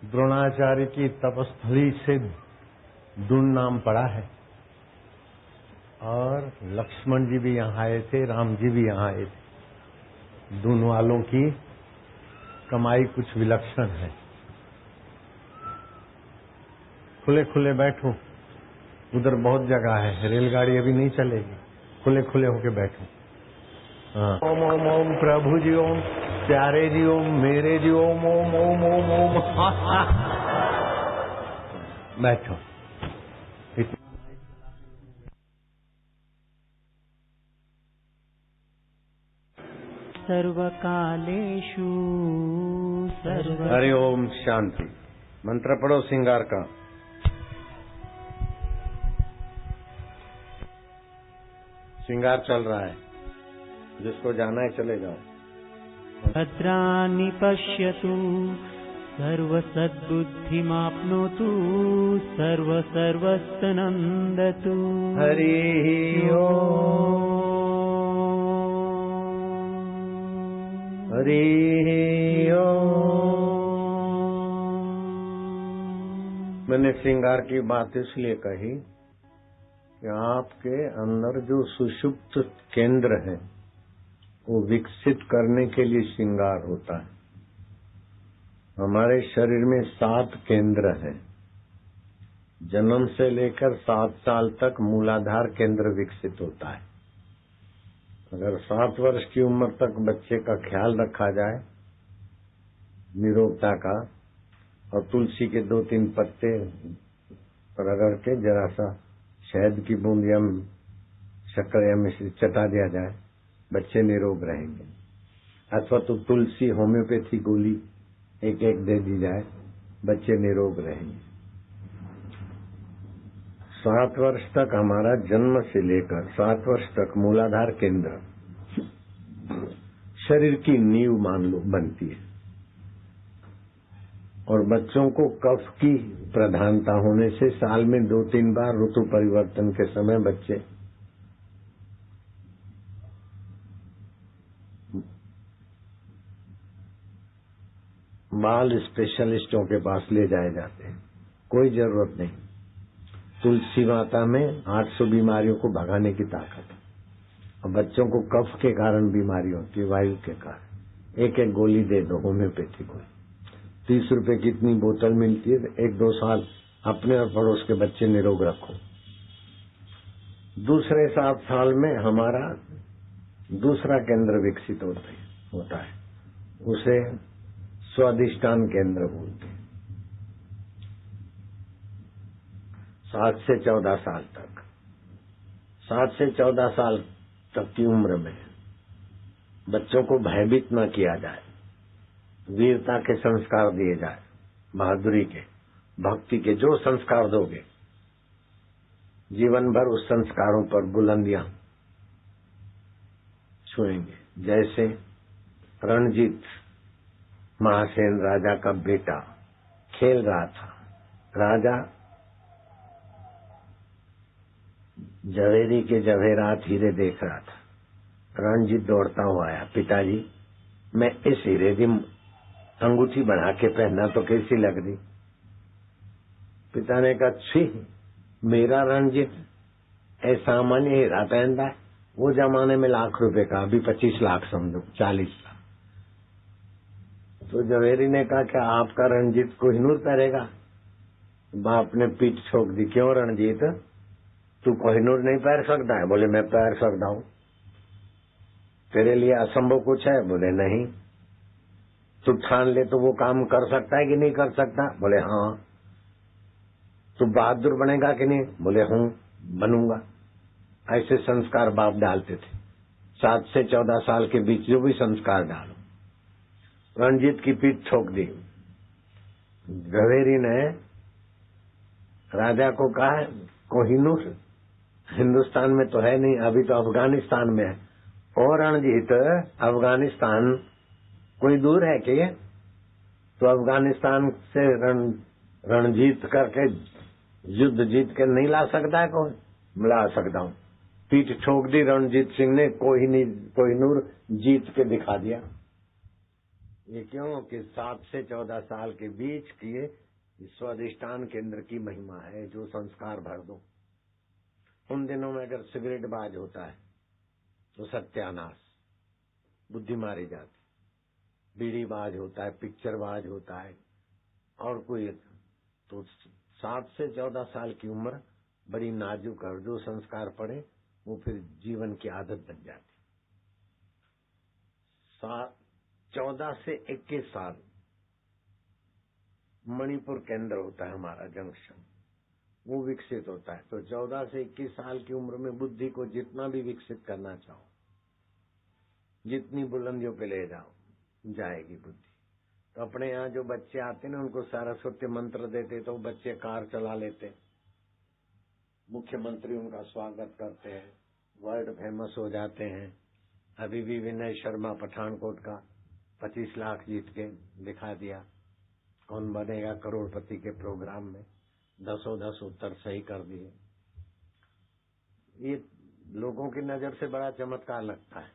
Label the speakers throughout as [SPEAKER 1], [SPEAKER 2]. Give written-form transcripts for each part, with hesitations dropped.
[SPEAKER 1] द्रोणाचार्य की तपस्थली से दून नाम पड़ा है और लक्ष्मण जी भी यहाँ आए थे, राम जी भी यहाँ आए थे। दून वालों की कमाई कुछ विलक्षण है। खुले खुले बैठो, उधर बहुत जगह है, रेलगाड़ी अभी नहीं चलेगी, खुले खुले होके बैठो। हाँ। ओम ओम ओम प्रभु जी ओम, प्यारे जी ओम, मेरे जी ओम ओम ओम ओम ओम। बैठो।
[SPEAKER 2] सर्वकालेषु
[SPEAKER 1] हरि ओम शांति। मंत्र पढ़ो श्रृंगार का। श्रृंगार चल रहा है, जिसको जाना है चले जाओ।
[SPEAKER 2] भद्राणि पश्यतु सर्वसद्बुद्धिमाप्नोतु सर्वसर्वस्तनन्दतु।
[SPEAKER 1] हरि ओम हरि ओम। मैंने श्रृंगार की बात इसलिए कही कि आपके अंदर जो सुषुप्त केंद्र है वो विकसित करने के लिए श्रृंगार होता है। हमारे शरीर में 7 केंद्र हैं। जन्म से लेकर 7 साल तक मूलाधार केंद्र विकसित होता है। अगर 7 वर्ष की उम्र तक बच्चे का ख्याल रखा जाए, निरोगता का, और तुलसी के 2-3 पत्ते रगड़ के जरा सा शहद की बूंद या शक्कर या मिश्री चटा दिया जाए, बच्चे निरोग रहेंगे। अथवा तो तुलसी होम्योपैथी गोली एक दे दी जाए, बच्चे निरोग रहेंगे। 7 वर्ष तक हमारा जन्म से लेकर 7 वर्ष तक मूलाधार केंद्र शरीर की नींव मान लो बनती है। और बच्चों को कफ की प्रधानता होने से साल में 2-3 बार ऋतु परिवर्तन के समय बच्चे बाल स्पेशलिस्टों के पास ले जाए जाते हैं। कोई जरूरत नहीं। तुलसी माता में 800 बीमारियों को भगाने की ताकत है। और बच्चों को कफ के कारण बीमारी होती है, वायु के कारण। एक गोली दे दो, होम्योपैथी गोली। 30 रुपए की इतनी बोतल मिलती है। 1-2 साल अपने और पड़ोस के बच्चे निरोग रखो। दूसरे 7 साल में हमारा दूसरा केंद्र विकसित होता है। उसे स्वादिष्टान केंद्र बोलते हैं। 7 से 14 साल तक। 7 से 14 साल तक की उम्र में बच्चों को भयभीत न किया जाए, वीरता के संस्कार दिए जाए, बहादुरी के, भक्ति के। जो संस्कार दोगे जीवन भर उस संस्कारों पर बुलंदियां छुएंगे। जैसे रणजीत महासेन राजा का बेटा खेल रहा था। राजा जवेरी के जवेरात हीरे देख रहा था। रणजीत दौड़ता हुआ आया, पिताजी मैं इस हीरे की अंगूठी बना के पहनना तो कैसी लग रही? पिता ने कहा, छी, मेरा रणजीत ऐसा सामान्य हीरा पहनता है। वो जमाने में लाख रुपए का, अभी 25 लाख समझो, 40 लाख। तो जवेरी ने कहा कि आपका रणजीत कोहिनूर पहनेगा? बाप ने पीठ ठोक दी। क्यों रणजीत, तू कोहिनूर नहीं पहन सकता है? बोले मैं पहन सकता हूं। तेरे लिए असंभव कुछ है? बोले नहीं। तू ठान ले तो वो काम कर सकता है कि नहीं कर सकता? बोले हाँ। तू बहादुर बनेगा कि नहीं? बोले हूं, बनूंगा। ऐसे संस्कार बाप डालते थे। 7 से 14 साल के बीच जो भी संस्कार डालो। रणजीत की पीठ ठोक दी। जवेरी ने राजा को कहा, कोहिनूर हिंदुस्तान में तो है नहीं, अभी तो अफगानिस्तान में है। और रणजीत, अफगानिस्तान कोई दूर है क्या? तो अफगानिस्तान से रणजीत करके युद्ध जीत के नहीं ला सकता है कोई? ला सकता हूं। पीठ ठोक दी रणजीत सिंह ने। कोहिनूर जीत के दिखा दिया। ये क्यों कि 7 से 14 साल के बीच किए स्वाधिष्ठान केंद्र की महिमा है, जो संस्कार भर दो। उन दिनों में अगर सिगरेट बाज होता है तो सत्यानाश, बुद्धि मारी जाती। बीड़ी बाज होता है, पिक्चर बाज होता है और कोई, तो 7 से 14 साल की उम्र बड़ी नाजुक और जो संस्कार पड़े वो फिर जीवन की आदत बन जाती। 14 से 21 साल मणिपुर केंद्र होता है हमारा जंक्शन, वो विकसित होता है। तो 14 से 21 साल की उम्र में बुद्धि को जितना भी विकसित करना चाहो, जितनी बुलंदियों पे ले जाओ, जाएगी बुद्धि। तो अपने यहाँ जो बच्चे आते ना, उनको सरस्वती मंत्र देते तो बच्चे कार चला लेते, मुख्यमंत्री उनका स्वागत करते हैं, वर्ल्ड फेमस हो जाते हैं। अभी भी विनय शर्मा पठानकोट का 25 लाख जीत के दिखा दिया, कौन बनेगा करोड़पति के प्रोग्राम में 10 उत्तर सही कर दिए। ये लोगों की नजर से बड़ा चमत्कार लगता है,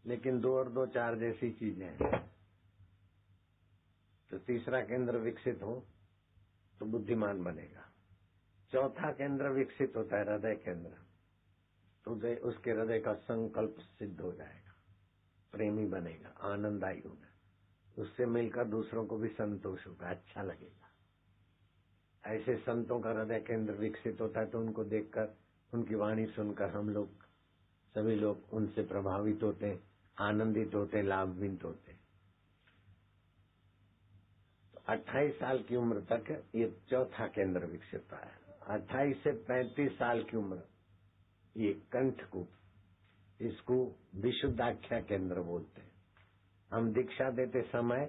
[SPEAKER 1] लेकिन 2 और 2 4 जैसी चीजें हैं। तो तीसरा केंद्र विकसित हो तो बुद्धिमान बनेगा। चौथा केंद्र विकसित होता है हृदय केंद्र, तो उसके हृदय का संकल्प सिद्ध हो जाएगा, प्रेमी बनेगा, आनंददायी होगा, उससे मिलकर दूसरों को भी संतोष होगा, अच्छा लगेगा। ऐसे संतों का हृदय केंद्र विकसित होता है तो उनको देखकर, उनकी वाणी सुनकर हम लोग सभी लोग उनसे प्रभावित होते, आनंदित होते, लाभान्वित होते। तो 28 साल की उम्र तक ये चौथा केंद्र विकसित होता है। 28 से 35 साल की उम्र ये कंठकूप, इसको विशुद्धाख्या केंद्र बोलते हैं। हम दीक्षा देते समय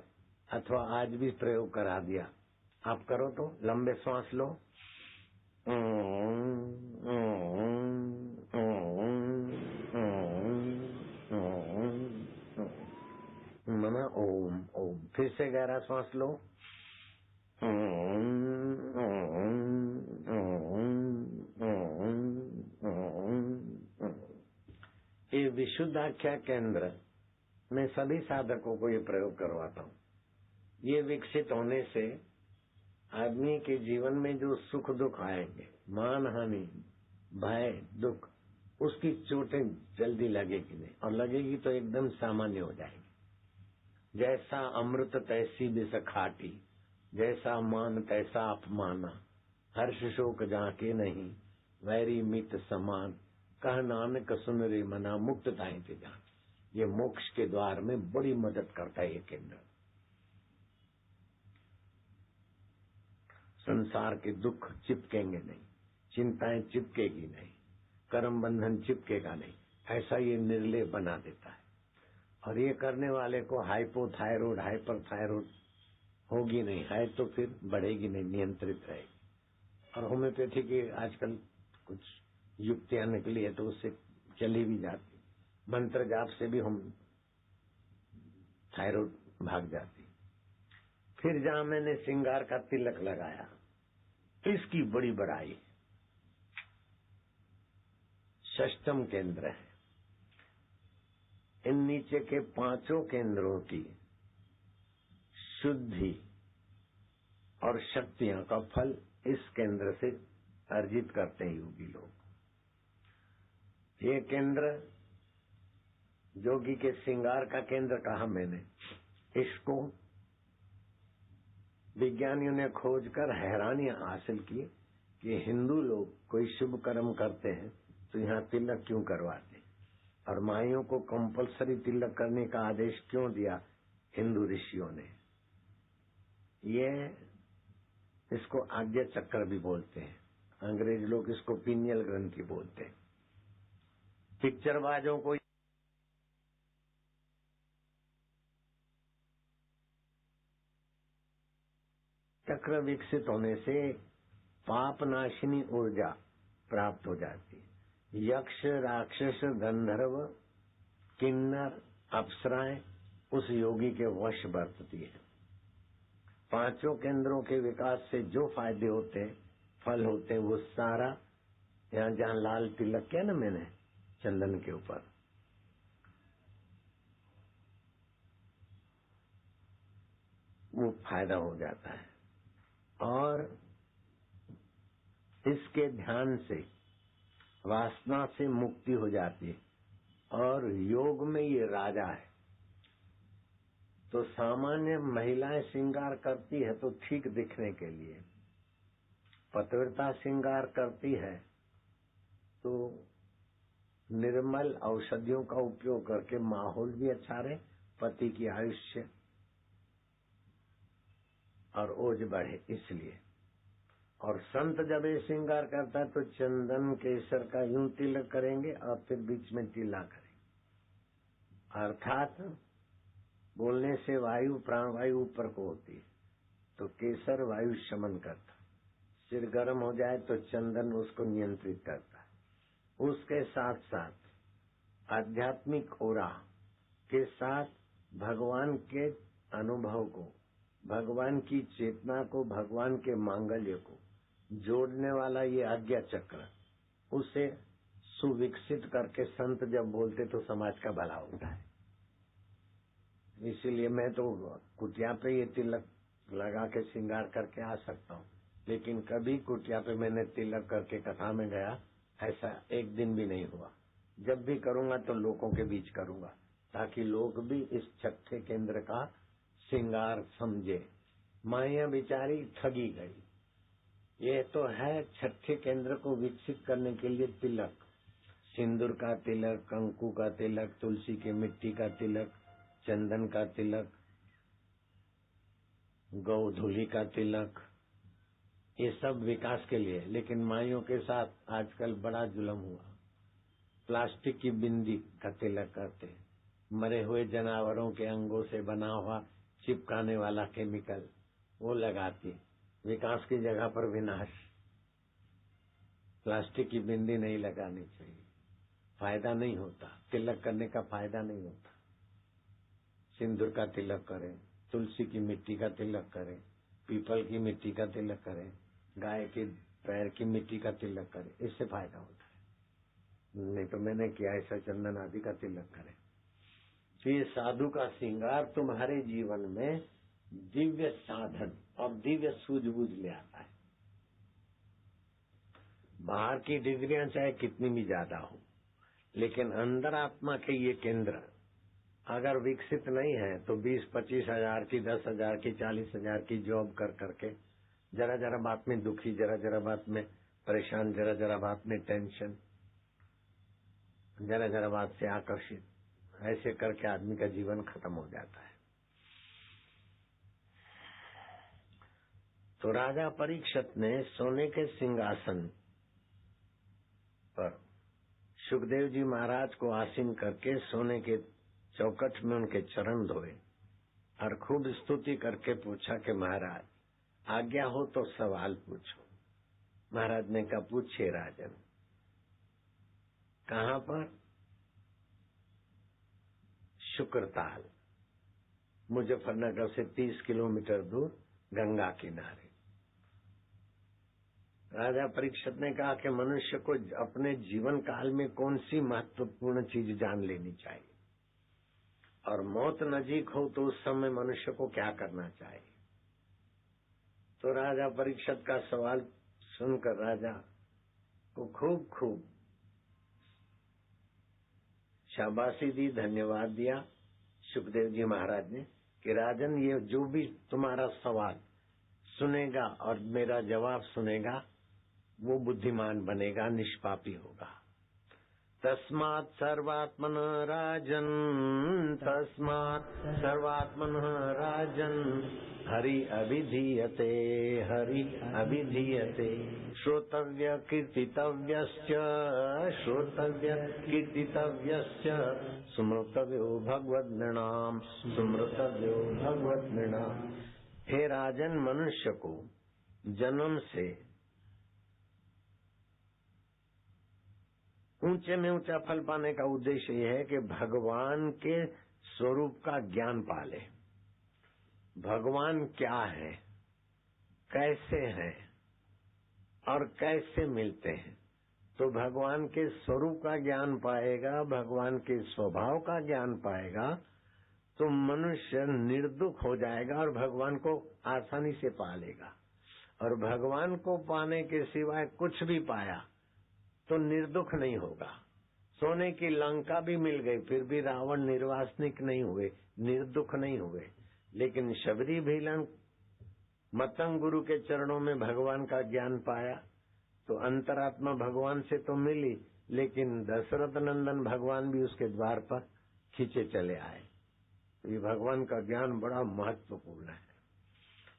[SPEAKER 1] अथवा आज भी प्रयोग करा दिया, आप करो तो लंबे श्वास लो, मना ओम ओम, फिर से गहरा श्वास लो, ये विशुद्धाख्या केंद्र मैं सभी साधकों को ये प्रयोग करवाता हूँ। ये विकसित होने से आदमी के जीवन में जो सुख दुख आएंगे, मान हानि, भय, दुख, उसकी चोटें जल्दी लगेगी नहीं, और लगेगी तो एकदम सामान्य हो जाएगी। जैसा अमृत तैसी बिस खाटी, जैसा मान तैसा अपमाना, हर्ष शोक जाके नहीं, वैरी मित समान, कह नानक सुन रे मना, मुक्त ताहि ते जान। ये मोक्ष के द्वार में बड़ी मदद करता है ये केंद्र। संसार के दुख चिपकेंगे नहीं, चिंताएं चिपकेगी नहीं, कर्म बंधन चिपकेगा नहीं, ऐसा ये निर्लेप बना देता है। और ये करने वाले को हाइपोथायरॉइड, हाइपरथायरॉइड होगी नहीं, है तो फिर बढ़ेगी नहीं, नियंत्रित रहेगी। और होम्योपैथी की आजकल कुछ युक्तियां निकली है तो उससे चली भी जाती, मंत्र जाप से भी हम थायराइड भाग जाती। फिर जहां मैंने श्रृंगार का तिलक लगाया, इसकी बड़ी बड़ाई, षष्ठम केंद्र है। इन नीचे के 5 केंद्रों की शुद्धि और शक्तियां का फल इस केंद्र से अर्जित करते हैं योगी लोग। ये केंद्र जोगी के श्रृंगार का केंद्र कहा मैंने, इसको विज्ञानियों ने खोजकर हैरानियां हासिल की कि हिंदू लोग कोई शुभ कर्म करते हैं तो यहाँ तिलक क्यों करवाते हैं, और माइयों को कंपलसरी तिलक करने का आदेश क्यों दिया हिंदू ऋषियों ने। ये इसको आज्ञा चक्र भी बोलते हैं, अंग्रेज लोग इसको पीनियल ग्रंथि बोलते हैं। पिक्चरबाजों को चक्र विकसित होने से पापनाशिनी ऊर्जा प्राप्त हो जाती है। यक्ष, राक्षस, गंधर्व, किन्नर, अप्सराएं उस योगी के वश बरतती है। 5 केंद्रों के विकास से जो फायदे होते हैं, फल होते हैं, वो सारा यहाँ जहाँ लाल तिलक किया ना मैंने चंदन के ऊपर, वो फायदा हो जाता है। और इसके ध्यान से वासना से मुक्ति हो जाती है। और योग में ये राजा है। तो सामान्य महिलाएं श्रृंगार करती है तो ठीक दिखने के लिए, पतिव्रता श्रृंगार करती है तो निर्मल औषधियों का उपयोग करके माहौल भी अच्छा रहे, पति की आयुष्य और ओज बढ़े इसलिए। और संत जब ये श्रृंगार करता है तो चंदन केसर का यूं तिलक करेंगे और फिर बीच में टीला करेंगे। अर्थात बोलने से वायु प्राणवायु ऊपर को होती है तो केसर वायु शमन करता, सिर गर्म हो जाए तो चंदन उसको नियंत्रित करता है। उसके साथ साथ आध्यात्मिक ओरा के साथ भगवान के अनुभव को, भगवान की चेतना को, भगवान के मांगल्य को जोड़ने वाला ये आज्ञा चक्र, उसे सुविकसित करके संत जब बोलते तो समाज का भला होता है। इसीलिए मैं तो कुटिया पे ये तिलक लगा के श्रृंगार करके आ सकता हूँ, लेकिन कभी कुटिया पे मैंने तिलक करके कथा में गया ऐसा एक दिन भी नहीं हुआ। जब भी करूंगा तो लोगों के बीच करूंगा ताकि लोग भी इस छठे केंद्र का श्रृंगार समझे। माया बिचारी ठगी गई। ये तो है छठे केंद्र को विकसित करने के लिए तिलक, सिंदूर का तिलक, कंकु का तिलक, तुलसी की मिट्टी का तिलक, चंदन का तिलक, गौधूली का तिलक, ये सब विकास के लिए। लेकिन माइयों के साथ आजकल बड़ा जुल्म हुआ। प्लास्टिक की बिंदी का तिलक करते, मरे हुए जानवरों के अंगों से बना हुआ चिपकाने वाला केमिकल वो लगाती, विकास की जगह पर विनाश। प्लास्टिक की बिंदी नहीं लगानी चाहिए, फायदा नहीं होता, तिलक करने का फायदा नहीं होता। सिंदूर का तिलक करें, तुलसी की मिट्टी का तिलक करें, पीपल की मिट्टी का तिलक करें, गाय के पैर की मिट्टी का तिलक करें, इससे फायदा होता है। नहीं तो मैंने किया ऐसा चंदन आदि का तिलक करें। तो ये साधु का श्रृंगार तुम्हारे जीवन में दिव्य साधन और दिव्य सूझबूझ ले आता है। बाहर की डिग्रियां चाहे कितनी भी ज्यादा हो, लेकिन अंदर आत्मा के ये केंद्र अगर विकसित नहीं है तो 20-25 हजार की, 10 हजार की, 40 हजार की जॉब कर करके जरा जरा बात में दुखी, जरा जरा बात में परेशान, जरा जरा बात में टेंशन, जरा जरा बात से आकर्षित, ऐसे करके आदमी का जीवन खत्म हो जाता है। तो राजा परीक्षित ने सोने के सिंहासन पर सुखदेव जी महाराज को आसीन करके सोने के चौकट में उनके चरण धोए और खूब स्तुति करके पूछा कि महाराज आज्ञा हो तो सवाल पूछो। महाराज ने कहा पूछिए राजन। कहाँ पर? शुक्रताल, मुजफ्फरनगर से 30 किलोमीटर दूर गंगा किनारे। राजा परीक्षित ने कहा कि मनुष्य को अपने जीवन काल में कौन सी महत्वपूर्ण चीज जान लेनी चाहिए और मौत नजीक हो तो उस समय मनुष्य को क्या करना चाहिए। तो राजा परीक्षित का सवाल सुनकर राजा को खूब खूब शाबाशी दी, धन्यवाद दिया सुखदेव जी महाराज ने कि राजन ये जो भी तुम्हारा सवाल सुनेगा और मेरा जवाब सुनेगा वो बुद्धिमान बनेगा, निष्पापी होगा। तस्मात् सर्वात्मनः राजन्, तस्मात् सर्वात्मनः राजन् हरि अभिधीयते, हरि अभिधीयते। श्रोतव्य कीर्तितव्यश्च, श्रोतव्य कीर्तितव्यश्च स्मृतव्यो भगवद्नृणाम्, स्मृतव्यो भगवद्नृणाम्। हे राजन, मनुष्य को जन्म से ऊंचे में ऊंचा फल पाने का उद्देश्य यह है कि भगवान के स्वरूप का ज्ञान पाले। भगवान क्या है, कैसे हैं और कैसे मिलते हैं। तो भगवान के स्वरूप का ज्ञान पाएगा, भगवान के स्वभाव का ज्ञान पाएगा तो मनुष्य निर्दुख हो जाएगा और भगवान को आसानी से पा लेगा। और भगवान को पाने के सिवाय कुछ भी पाया तो निर्दुख नहीं होगा। सोने की लंका भी मिल गई फिर भी रावण निर्वासनिक नहीं हुए, निर्दुख नहीं हुए। लेकिन शबरी भीलन मतंग गुरु के चरणों में भगवान का ज्ञान पाया तो अंतरात्मा भगवान से तो मिली, लेकिन दशरथ नंदन भगवान भी उसके द्वार पर खींचे चले आए। ये भगवान का ज्ञान बड़ा महत्वपूर्ण है।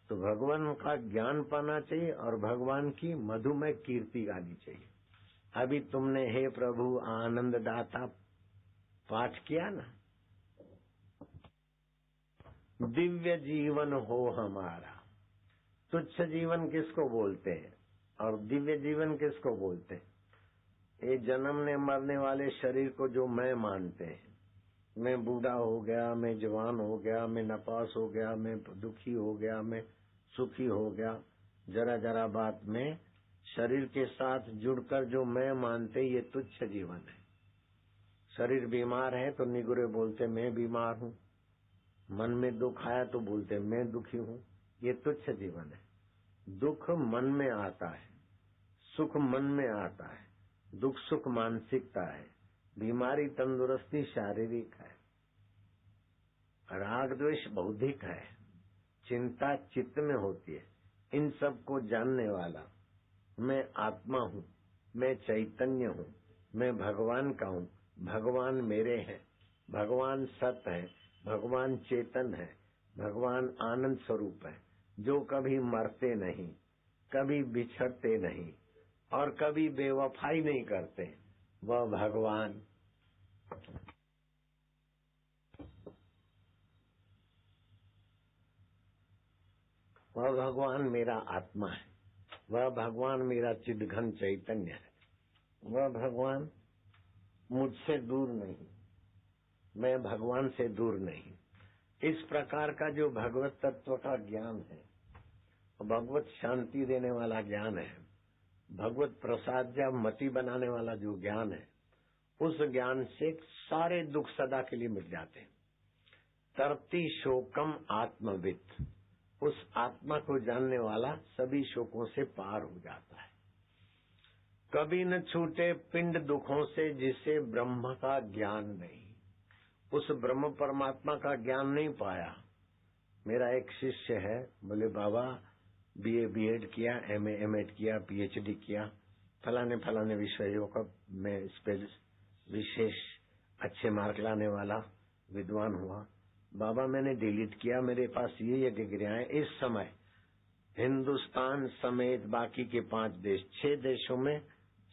[SPEAKER 1] तो भगवान का ज्ञान पाना चाहिए और भगवान की मधुमय कीर्ति गानी चाहिए। अभी तुमने हे प्रभु आनंद दाता पाठ किया ना, दिव्य जीवन हो हमारा। तुच्छ जीवन किसको बोलते हैं और दिव्य जीवन किसको बोलते हैं? ये जन्मने मरने वाले शरीर को जो मैं मानते हैं, मैं बूढ़ा हो गया, मैं जवान हो गया, मैं नपास हो गया, मैं दुखी हो गया, मैं सुखी हो गया, जरा जरा बात में शरीर के साथ जुड़कर जो मैं मानते, ये तुच्छ जीवन है। शरीर बीमार है तो निगुरे बोलते मैं बीमार हूँ, मन में दुख आया तो बोलते मैं दुखी हूँ, ये तुच्छ जीवन है। दुख मन में आता है, सुख मन में आता है, दुख सुख मानसिकता है, बीमारी तंदुरुस्ती शारीरिक है, राग द्वेष बौद्धिक है, चिंता चित्त में होती है। इन सब को जानने वाला मैं आत्मा हूँ, मैं चैतन्य हूँ, मैं भगवान का हूँ, भगवान मेरे हैं, भगवान सत है, भगवान चेतन है, भगवान आनंद स्वरूप है, जो कभी मरते नहीं, कभी बिछड़ते नहीं और कभी बेवफाई नहीं करते, वह भगवान। वह भगवान मेरा आत्मा है, वह भगवान मेरा चिदघन चैतन्य है, वह भगवान मुझसे दूर नहीं, मैं भगवान से दूर नहीं। इस प्रकार का जो भगवत तत्व का ज्ञान है, भगवत शांति देने वाला ज्ञान है, भगवत प्रसाद या मति बनाने वाला जो ज्ञान है, उस ज्ञान से सारे दुख सदा के लिए मिट जाते हैं। तरती शोकम आत्मवित्, उस आत्मा को जानने वाला सभी शोकों से पार हो जाता है। कभी न छूटे पिंड दुखों से जिसे ब्रह्म का ज्ञान नहीं, उस ब्रह्म परमात्मा का ज्ञान नहीं पाया। मेरा एक शिष्य है, बोले बाबा बीए बीएड किया, एमए एमएड किया, पीएचडी किया, फलाने फलाने विषयों का मैं इस पे विशेष अच्छे मार्क लाने वाला विद्वान हुआ। बाबा मैंने डिलीट किया, मेरे पास ये डिग्रियां हैं। इस समय हिंदुस्तान समेत बाकी के 5 देश 6 देशों में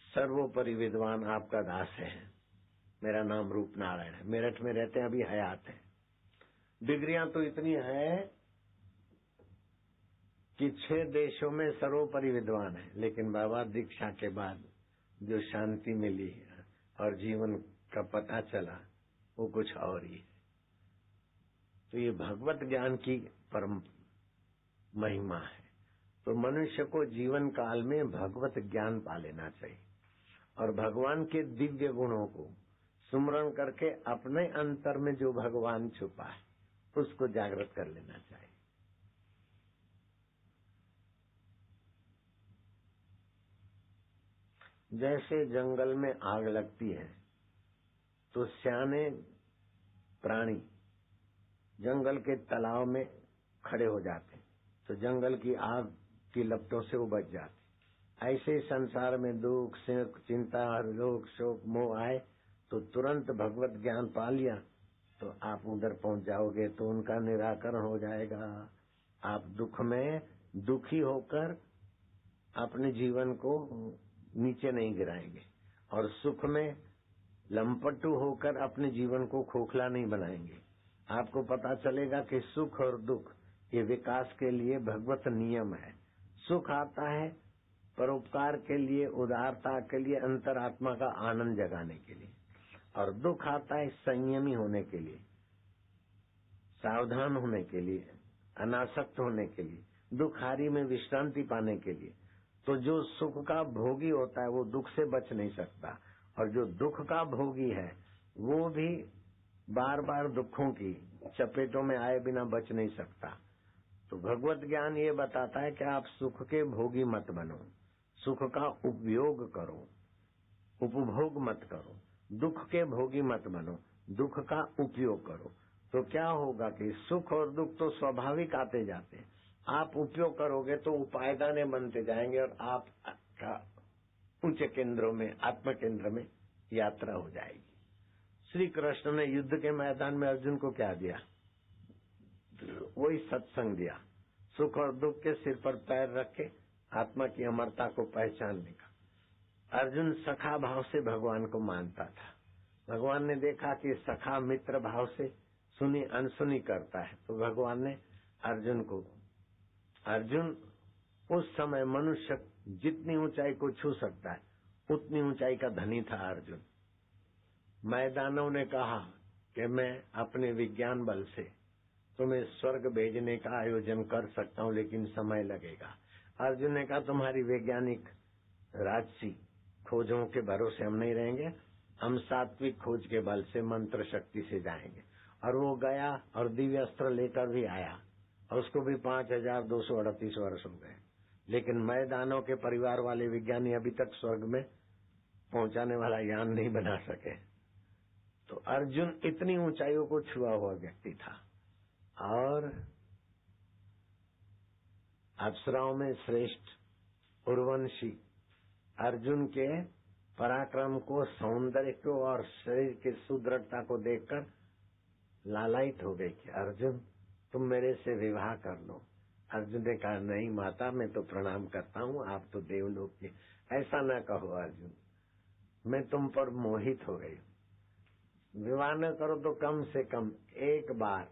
[SPEAKER 1] सर्वोपरि विद्वान आपका दास है। मेरा नाम रूप नारायण है, मेरठ में रहते हैं, अभी हयात है। डिग्रियां तो इतनी है कि 6 देशों में सर्वोपरि विद्वान है, लेकिन बाबा दीक्षा के बाद जो शांति मिली और जीवन का पता चला वो कुछ और ही है। तो ये भगवत ज्ञान की परम महिमा है। तो मनुष्य को जीवन काल में भगवत ज्ञान पा लेना चाहिए और भगवान के दिव्य गुणों को सुमरण करके अपने अंतर में जो भगवान छुपा है उसको जागृत कर लेना चाहिए। जैसे जंगल में आग लगती है तो सियाने प्राणी जंगल के तालाब में खड़े हो जाते, तो जंगल की आग की लपटों से वो बच जाते। ऐसे ही संसार में दुख सुख चिंता रोग शोक मोह आए तो तुरंत भगवत ज्ञान पा लिया तो आप उधर पहुंच जाओगे, तो उनका निराकरण हो जाएगा। आप दुख में दुखी होकर अपने जीवन को नीचे नहीं गिराएंगे और सुख में लंपटू होकर अपने जीवन को खोखला नहीं बनाएंगे। आपको पता चलेगा कि सुख और दुख ये विकास के लिए भगवत नियम है। सुख आता है परोपकार के लिए, उदारता के लिए, अंतरात्मा का आनंद जगाने के लिए, और दुख आता है संयमी होने के लिए, सावधान होने के लिए, अनासक्त होने के लिए, दुखारी में विश्रांति पाने के लिए। तो जो सुख का भोगी होता है वो दुख से बच नहीं सकता, और जो दुख का भोगी है वो भी बार बार दुखों की चपेटों में आए बिना बच नहीं सकता। तो भगवत ज्ञान ये बताता है कि आप सुख के भोगी मत बनो, सुख का उपयोग करो, उपभोग मत करो। दुख के भोगी मत बनो, दुख का उपयोग करो। तो क्या होगा कि सुख और दुख तो स्वाभाविक आते जाते हैं, आप उपयोग करोगे तो उपायदाने बनते जाएंगे और आप का ऊंचे केंद्रों में, आत्म केंद्र में यात्रा हो जाएगी। श्री कृष्ण ने युद्ध के मैदान में अर्जुन को क्या दिया? वही सत्संग दिया, सुख और दुख के सिर पर पैर रख के आत्मा की अमरता को पहचानने का। अर्जुन सखा भाव से भगवान को मानता था। भगवान ने देखा कि सखा मित्र भाव से सुनी अनसुनी करता है, तो भगवान ने अर्जुन उस समय मनुष्य जितनी ऊंचाई को छू सकता है उतनी ऊंचाई का धनी था अर्जुन। मैदानों ने कहा कि मैं अपने विज्ञान बल से तुम्हें स्वर्ग भेजने का आयोजन कर सकता हूं, लेकिन समय लगेगा। अर्जुन ने कहा तुम्हारी वैज्ञानिक राजसी खोजों के भरोसे हम नहीं रहेंगे, हम सात्विक खोज के बल से मंत्र शक्ति से जाएंगे। और वो गया और दिव्य अस्त्र लेकर भी आया, और उसको भी 5238 वर्ष हो गए, लेकिन मैदानों के परिवार वाले विज्ञानी अभी तक स्वर्ग में पहुंचाने वाला यान नहीं बना सके। तो अर्जुन इतनी ऊंचाइयों को छुआ हुआ व्यक्ति था। और अप्सराओं में श्रेष्ठ उर्वशी अर्जुन के पराक्रम को, सौंदर्य को और शरीर की सुदृढ़ता को देखकर लालायित हो गई कि अर्जुन तुम मेरे से विवाह कर लो। अर्जुन ने कहा नहीं माता, मैं तो प्रणाम करता हूँ, आप तो देवलोक के। ऐसा न कहो अर्जुन, मैं तुम पर मोहित हो गई। विवाह न करो तो कम से कम एक बार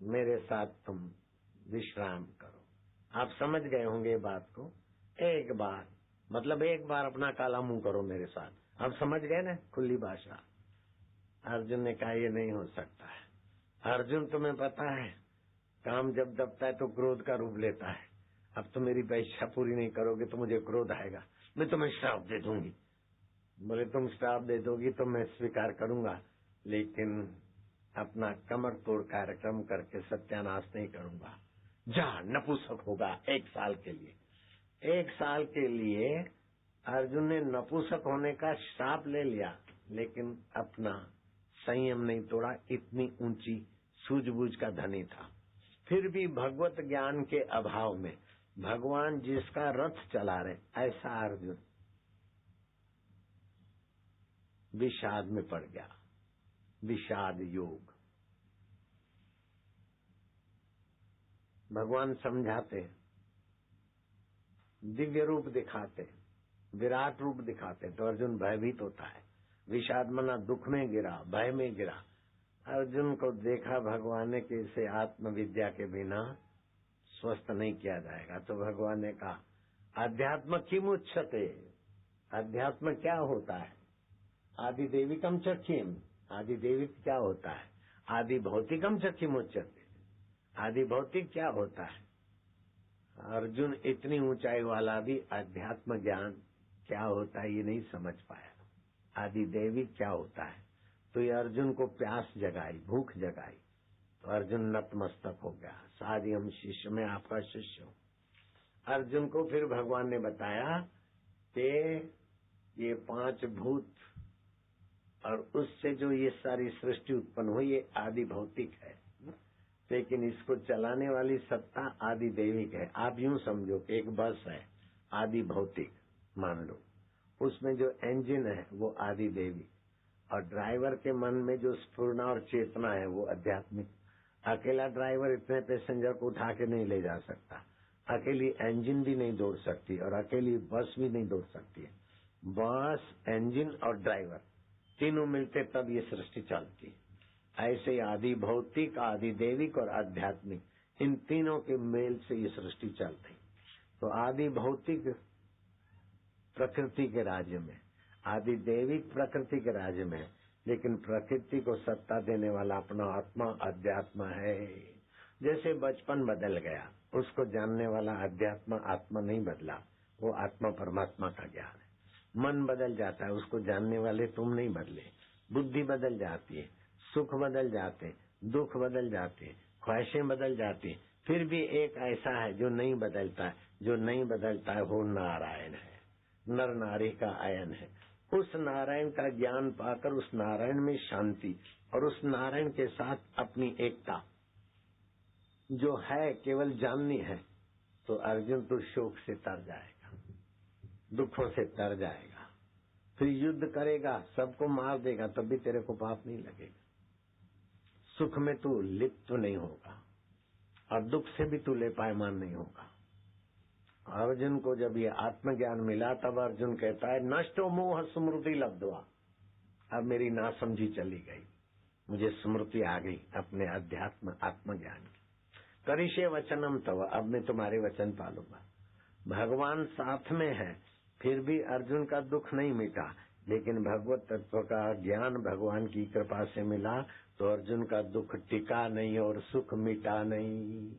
[SPEAKER 1] मेरे साथ तुम विश्राम करो। आप समझ गए होंगे बात को। एक बार मतलब एक बार अपना काला मुंह करो मेरे साथ। आप समझ गए ना खुली भाषा। अर्जुन ने कहा ये नहीं हो सकता है। अर्जुन तुम्हें पता है काम जब दबता है तो क्रोध का रूप लेता है। अब तो मेरी इच्छा पूरी नहीं करोगे तो मुझे क्रोध आएगा, मैं तुम्हें श्राप दे दूंगी। बोले तुम श्राप दे दोगी तो मैं स्वीकार करूंगा, लेकिन अपना कमर तोड़ कार्यक्रम करके सत्यानाश नहीं करूंगा। जा नपुंसक होगा 1 साल के लिए। 1 साल के लिए अर्जुन ने नपुंसक होने का श्राप ले लिया, लेकिन अपना संयम नहीं तोड़ा। इतनी ऊंची सूझबूझ का धनी था। फिर भी भगवत ज्ञान के अभाव में भगवान जिसका रथ चला रहे, ऐसा अर्जुन विषाद में पड़ गया। विषाद योग। भगवान समझाते, दिव्य रूप दिखाते, विराट रूप दिखाते तो अर्जुन भयभीत होता है। विषाद मना दुख में गिरा, भय में गिरा। अर्जुन को देखा भगवान ने कि इसे आत्मविद्या के बिना स्वस्थ नहीं किया जाएगा। तो भगवान ने कहा अध्यात्म किम उच्यते, अध्यात्म क्या होता है? आदि देविकम च किम, आदि देविक क्या होता है? आदि भौतिकम च किम उच्यते, आदि भौतिक क्या होता है? अर्जुन इतनी ऊंचाई वाला भी अध्यात्म ज्ञान क्या होता है ये नहीं समझ पाया। आदि देविक क्या होता है? तो ये अर्जुन को प्यास जगाई, भूख जगाई। तो अर्जुन नतमस्तक हो गया, सारी हम शिष्य में आपका शिष्य हूं। अर्जुन को फिर भगवान ने बताया कि ये 5 भूत और उससे जो ये सारी सृष्टि उत्पन्न हुई ये आदि भौतिक है, लेकिन इसको चलाने वाली सत्ता आदि देविक है। आप यूं समझो कि एक बस है आदि भौतिक मान लो, उसमें जो इंजन है वो आदि देविक, और ड्राइवर के मन में जो स्फूर्णा और चेतना है वो आध्यात्मिक। अकेला ड्राइवर इतने पैसेंजर को उठा के नहीं ले जा सकता, अकेली इंजन भी नहीं दौड़ सकती और अकेली बस भी नहीं दौड़ सकती है। बस, इंजन और ड्राइवर तीनों मिलते तब ये सृष्टि चलती है। ऐसे आदि भौतिक, आदि देविक और आध्यात्मिक, इन तीनों के मेल से ये सृष्टि चलती। तो आदि भौतिक प्रकृति के राज्य में, आदि देविक प्रकृति के राज्य में, लेकिन प्रकृति को सत्ता देने वाला अपना आत्मा अध्यात्म है। जैसे बचपन बदल गया, उसको जानने वाला अध्यात्म आत्मा नहीं बदला, वो आत्मा परमात्मा का ज्ञान है। मन बदल जाता है, उसको जानने वाले तुम नहीं बदले। बुद्धि बदल जाती है, सुख बदल जाते, दुख बदल जाते, ख्वाहिशें बदल जाती, फिर भी एक ऐसा है जो नहीं बदलता है। जो नहीं बदलता है वो नारायण है, नर नारी का आयन है। उस नारायण का ज्ञान पाकर उस नारायण में शांति और उस नारायण के साथ अपनी एकता जो है केवल जाननी है, तो अर्जुन तो शोक से तर जाएगा, दुखों से तर जाएगा, फिर युद्ध करेगा, सबको मार देगा, तब भी तेरे को पाप नहीं लगेगा। सुख में तू लिप्त नहीं होगा और दुख से भी तू लेपायमान नहीं होगा। अर्जुन को जब ये आत्मज्ञान मिला तब अर्जुन कहता है नष्टो मोह स्मृति लब्धवा, अब मेरी नासमझी चली गई, मुझे स्मृति आ गई अपने अध्यात्म आत्मज्ञान की। करिष्ये वचनम तव, अब मैं तुम्हारे वचन पालूंगा। भगवान साथ में है, फिर भी अर्जुन का दुख नहीं मिटा, लेकिन भगवत तत्व का ज्ञान भगवान की कृपा से मिला तो अर्जुन का दुख टिका नहीं और सुख मिटा नहीं।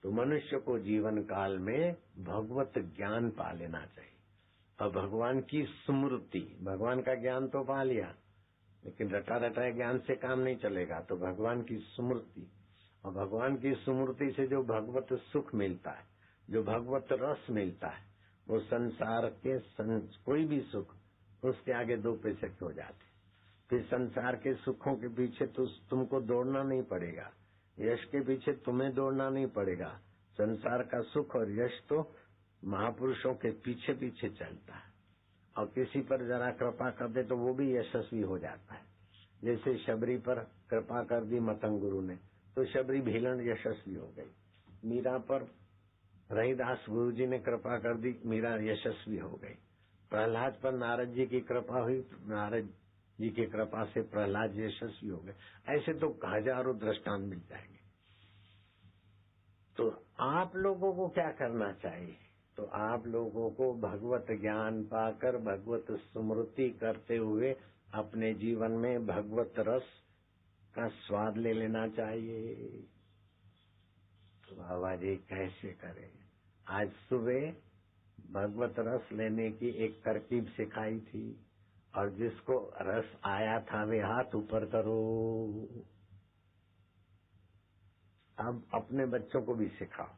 [SPEAKER 1] तो मनुष्य को जीवन काल में भगवत ज्ञान पा लेना चाहिए और भगवान की स्मृति। भगवान का ज्ञान तो पा लिया, लेकिन रटा रटाए ज्ञान से काम नहीं चलेगा, तो भगवान की स्मृति, और भगवान की स्मृति से जो भगवत सुख मिलता है, जो भगवत रस मिलता है, वो संसार के कोई भी सुख उसके आगे दो पैसे हो जाते। फिर संसार के सुखों के पीछे तो तुमको दौड़ना नहीं पड़ेगा, यश के पीछे तुम्हें दौड़ना नहीं पड़ेगा। संसार का सुख और यश तो महापुरुषों के पीछे पीछे चलता है, और किसी पर जरा कृपा कर दे तो वो भी यशस्वी हो जाता है। जैसे शबरी पर कृपा कर दी मतंग गुरु ने तो शबरी भीलन यशस्वी हो गई। मीरा पर रहीदास गुरु जी ने कृपा कर दी, मीरा यशस्वी हो गई। प्रहलाद पर नारद जी की कृपा हुई, नारद जी की कृपा से प्रहलाद यशस्वी हो गए। ऐसे तो हजारों दृष्टांत मिल जाएंगे। तो आप लोगों को क्या करना चाहिए? तो आप लोगों को भगवत ज्ञान पाकर भगवत स्मृति करते हुए अपने जीवन में भगवत रस का स्वाद ले लेना चाहिए। तो बाबा जी कैसे करें? आज सुबह भगवत रस लेने की एक तरकीब सिखाई थी, और जिसको रस आया था वे हाथ ऊपर करो। अब अपने बच्चों को भी सिखाओ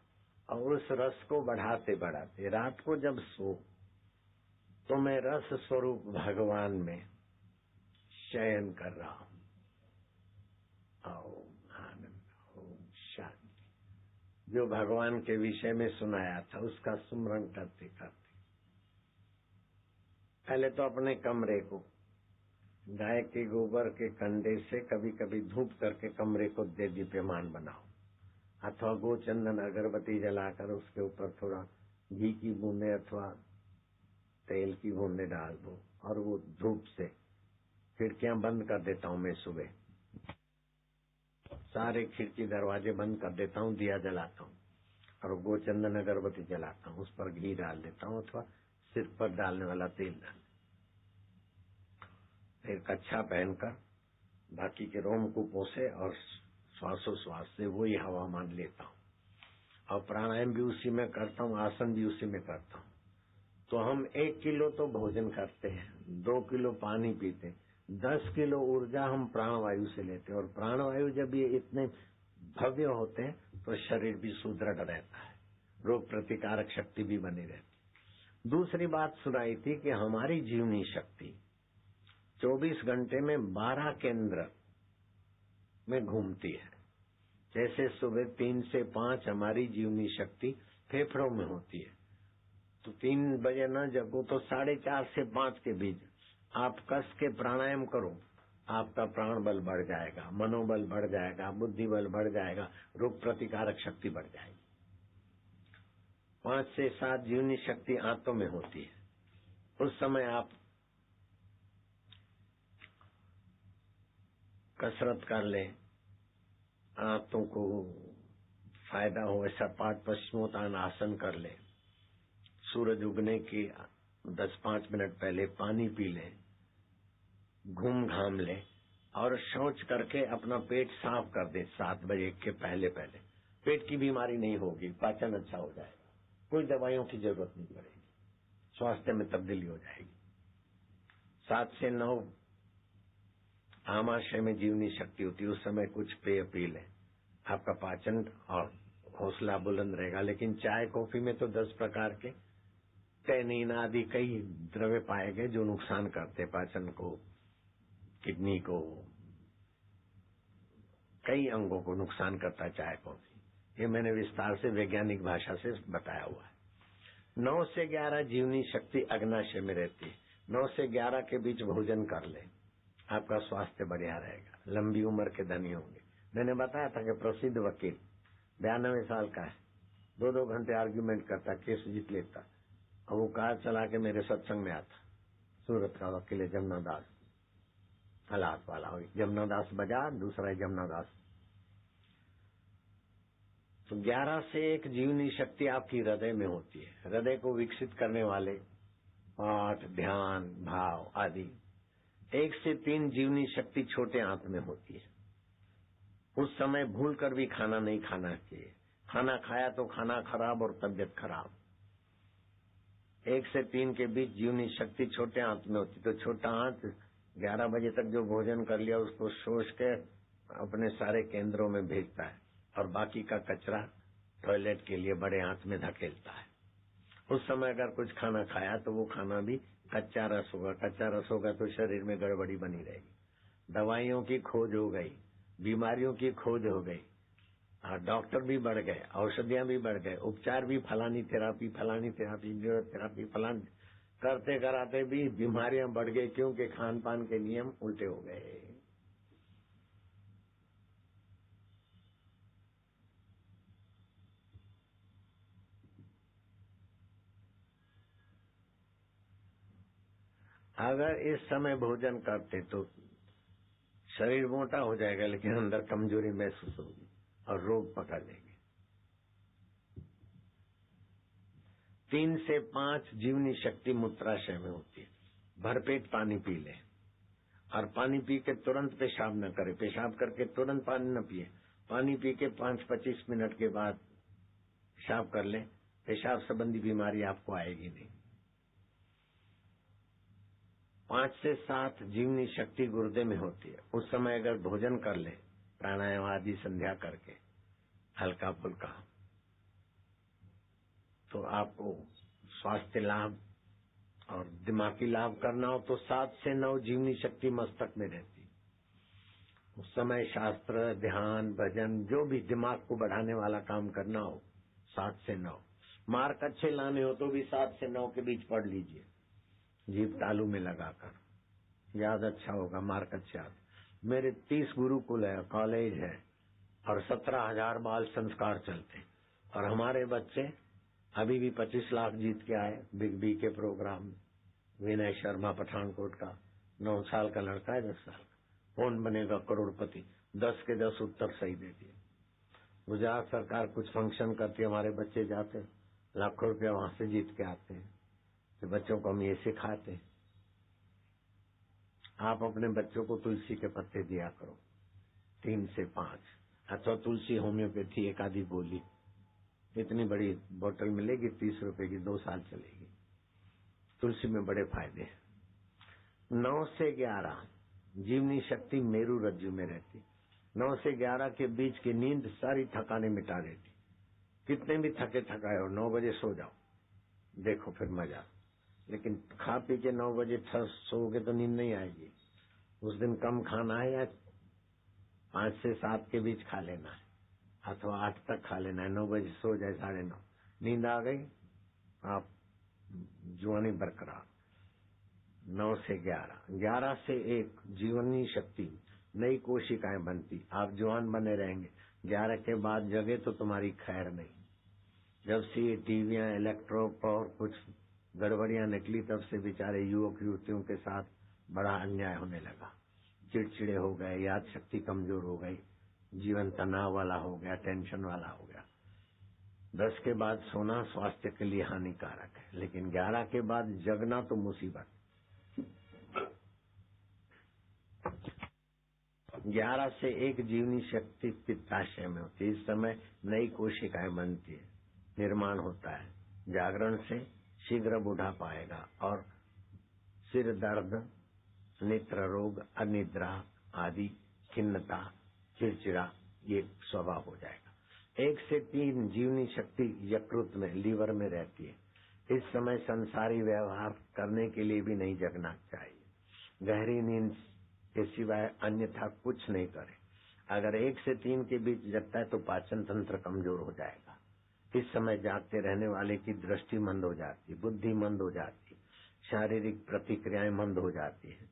[SPEAKER 1] और उस रस को बढ़ाते बढ़ाते रात को जब सो तो मैं रस स्वरूप भगवान में शयन कर रहा हूं। ओम आनंद, ओम शांति, जो भगवान के विषय में सुनाया था उसका सुमरण करते करते पहले तो अपने कमरे को गाय के गोबर के कंडे से कभी कभी धूप करके कमरे को दे दीप्यमान बनाओ, अथवा गोचंदन अगरबत्ती जलाकर उसके ऊपर थोड़ा घी की बूंदे अथवा तेल की बूंदे डाल दो, और वो धूप से खिड़कियां बंद कर देता हूं। मैं सुबह सारे खिड़की दरवाजे बंद कर देता हूं, दिया जलाता हूं और गोचंदन अगरबत्ती जलाता हूं, उस पर घी डाल देता हूं अथवा सिर पर डालने वाला तेल डाल, फिर कच्छा पहनकर बाकी के रोमकूपों से और श्वासोश्वास से वही हवा मान लेता हूँ, और प्राणायाम भी उसी में करता हूँ, आसन भी उसी में करता हूँ। तो हम 1 किलो तो भोजन करते हैं, 2 किलो पानी पीते हैं, 10 किलो ऊर्जा हम प्राणवायु से लेते हैं, और प्राणवायु जब ये इतने भव्य होते हैं तो शरीर भी सुदृढ़ रहता है, रोग प्रतिकारक शक्ति भी बनी रहती है। दूसरी बात सुनाई थी कि हमारी जीवनी शक्ति 24 घंटे में 12 केंद्र में घूमती है। जैसे सुबह 3 से 5 हमारी जीवनी शक्ति फेफड़ों में होती है, तो 3 बजे न जगो तो 4:30 से 5 के बीच आप कस के प्राणायाम करो, आपका प्राण बल बढ़ जाएगा, मनोबल बढ़ जाएगा, बुद्धि बल बढ़ जाएगा, रोग प्रतिकारक शक्ति बढ़ जाएगी। 5 से 7 जीवनी शक्ति आंतों में होती है। उस समय आप कसरत कर लें, आंतों को फायदा हो ऐसा पाठ पश्चिमोत्तान आसन कर लें, सूरज उगने के 10-5 मिनट पहले पानी पी लें, घूम घाम लें, और शौच करके अपना पेट साफ कर दें 7 बजे के पहले पहले। पेट की बीमारी नहीं होगी, पाचन अच्छा हो जाएगा, कोई दवाइयों की जरूरत नहीं पड़ेगी, स्वास्थ्य में तब्दीली हो जाएगी। 7 से 9 आमाशय में जीवनी शक्ति होती है, उस समय कुछ पेय पी लें, आपका पाचन और हौसला बुलंद रहेगा। लेकिन चाय कॉफी में तो 10 प्रकार के टैनिन आदि कई द्रव्य पाए गए जो नुकसान करते पाचन को, किडनी को, कई अंगों को नुकसान करता है चाय कॉफी। ये मैंने विस्तार से वैज्ञानिक भाषा से बताया हुआ है। 9 से 11 जीवनी शक्ति अग्नाशय में रहती है। 9 से 11 के बीच भोजन कर ले, आपका स्वास्थ्य बढ़िया रहेगा, लंबी उम्र के धनी होंगे। मैंने बताया था कि प्रसिद्ध वकील 92 साल का है, 2-2 घंटे आर्ग्यूमेंट करता, केस जीत लेता, और वो कार चला के मेरे सत्संग में आता। सूरत का वकील है जमुना दास, हालात वाला हो, जमुना दास बाजार, दूसरा है जमुना दास। तो 11 से 1 जीवनी शक्ति आपकी हृदय में होती है, हृदय को विकसित करने वाले पाठ, ध्यान, भाव आदि। 1 से 3 जीवनी शक्ति छोटे आंत में होती है। उस समय भूल कर भी खाना नहीं खाना चाहिए, खाना खाया तो खाना खराब और तबियत खराब। 1 से 3 के बीच जीवनी शक्ति छोटे आंत में होती, तो छोटा आंत 11 बजे तक जो भोजन कर लिया उसको शोष के अपने सारे केंद्रों में भेजता है, और बाकी का कचरा टॉयलेट के लिए बड़े आंत में धकेलता है। उस समय अगर कुछ खाना खाया तो वो खाना भी कच्चा रस होगा, कच्चा रस होगा तो शरीर में गड़बड़ी बनी रहेगी। दवाइयों की खोज हो गई, बीमारियों की खोज हो गई, डॉक्टर भी बढ़ गए, औषधियां भी बढ़ गए, उपचार भी फलानी थेरापी, न्यूरोथेरापी, फलानी करते कराते भी बीमारियां बढ़ गई, क्योंकि खान पान के नियम उल्टे हो गए। अगर इस समय भोजन करते तो शरीर मोटा हो जाएगा, लेकिन अंदर कमजोरी महसूस होगी और रोग पकड़ लेंगे। 3 से 5 जीवनी शक्ति मूत्राशय में होती है। भरपेट पानी पी ले, और पानी पी के तुरंत पेशाब न करे, पेशाब करके तुरंत पानी न पिए, पानी पी के 5-25 मिनट के बाद पेशाब कर ले, पेशाब संबंधी बीमारी आपको आएगी नहीं। 5 से 7 जीवनी शक्ति गुर्दे में होती है। उस समय अगर भोजन कर ले, प्राणायाम आदि संध्या करके हल्का फुल्का, तो आपको स्वास्थ्य लाभ और दिमागी लाभ करना हो तो 7 से 9 जीवनी शक्ति मस्तक में रहती। उस समय शास्त्र, ध्यान, भजन, जो भी दिमाग को बढ़ाने वाला काम करना हो 7 से 9। मार्क अच्छे लाने हो तो भी 7 से 9 के बीच पढ़ लीजिए, जीभ तालू में लगाकर, याद अच्छा होगा, मार्क अच्छे आते। मेरे 30 गुरुकुल है, कॉलेज है, और 17,000 बाल संस्कार चलते, और हमारे बच्चे अभी भी 25 लाख जीत के आए बिग बी के प्रोग्राम। विनय शर्मा पठानकोट का 9 साल का लड़का है, 10 साल का, कौन बनेगा करोड़पति, 10 के 10 उत्तर सही दे दिए। गुजरात सरकार कुछ फंक्शन करती है, हमारे बच्चे जाते, लाखों रुपया वहां से जीत के आते हैं। तो बच्चों को हम ये सिखाते, आप अपने बच्चों को तुलसी के पत्ते दिया करो 3 से 5, अथवा तुलसी होम्योपैथी एक आधी गोली, इतनी बड़ी बोतल मिलेगी 30 रुपए की, 2 साल चलेगी। तुलसी में बड़े फायदे हैं। 9 से 11 जीवनी शक्ति मेरू रज्जु में रहती। 9 से 11 के बीच की नींद सारी थकाने मिटा देती। कितने भी थके थकाए हो 9 बजे सो जाओ, देखो फिर मजा। लेकिन खा पी के 9 बजे सोओगे तो नींद नहीं आएगी। उस दिन कम खाना है, या 5 से 7 के बीच खा लेना है, अथवा 8 तक खा लेना है, 9 बजे सो जाए, 9:30 नींद आ गई, आप जुआनी बरकरार। 9 से 11 से 1 जीवनी शक्ति, नई कोशिकाएं बनती, आप जवान बने रहेंगे। 11 के बाद जगह तो तुम्हारी खैर नहीं। जब से ये टीवियां, इलेक्ट्रोप और कुछ गड़बड़ियां निकली, तब से बेचारे युवक युवतियों के साथ बड़ा अन्याय होने लगा। चिड़चिड़े हो गए, याद शक्ति कमजोर हो गई, जीवन तनाव वाला हो गया, टेंशन वाला हो गया। 10 के बाद सोना स्वास्थ्य के लिए हानिकारक है, लेकिन 11 के बाद जगना तो मुसीबत। 11 से 1 जीवनी शक्ति पित्ताशय में होती है। इस समय नई कोशिकाएं बनती है, निर्माण होता है। जागरण से शीघ्र बुढ़ापा आएगा, और सिर दर्द, नेत्र रोग, अनिद्रा आदि, खिन्नता, चिड़चिड़ा, ये स्वभाव हो जाएगा। 1 से 3 जीवनी शक्ति यकृत में, लीवर में रहती है। इस समय संसारी व्यवहार करने के लिए भी नहीं जगना चाहिए। गहरी नींद के सिवाय अन्यथा कुछ नहीं करे। अगर 1 से 3 के बीच जगता है तो पाचन तंत्र कमजोर हो जाएगा। इस समय जागते रहने वाले की दृष्टि मंद हो जाती, बुद्धि मंद हो जाती, शारीरिक प्रतिक्रियाएं मंद हो जाती है।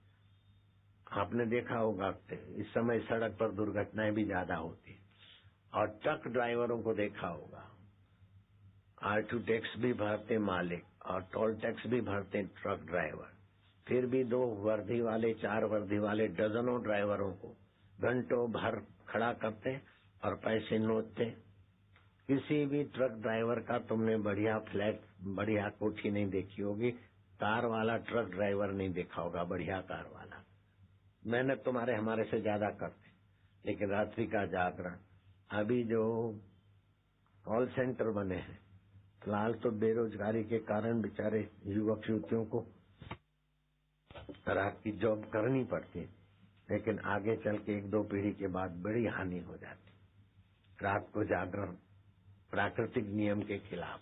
[SPEAKER 1] आपने देखा होगा इस समय सड़क पर दुर्घटनाएं भी ज्यादा होती है। और ट्रक ड्राइवरों को देखा होगा, R2 टैक्स भी भरते मालिक और टोल टैक्स भी भरते ट्रक ड्राइवर, फिर भी 2 वर्दी वाले 4 वर्दी वाले डजनों ड्राइवरों को घंटों भर खड़ा करते और पैसे नोचते। किसी भी ट्रक ड्राइवर का तुमने बढ़िया फ्लैट, बढ़िया कोठी नहीं देखी होगी, कार वाला ट्रक ड्राइवर नहीं देखा होगा, बढ़िया कार वाला। मेहनत तुम्हारे हमारे से ज्यादा करते, लेकिन रात्रि का जागरण। अभी जो कॉल सेंटर बने हैं, फिलहाल तो बेरोजगारी के कारण बेचारे युवक युवतियों को रात की जॉब करनी पड़ती, लेकिन आगे चल के 1-2 पीढ़ी के बाद बड़ी हानि हो जाती। रात को जागरण प्राकृतिक नियम के खिलाफ।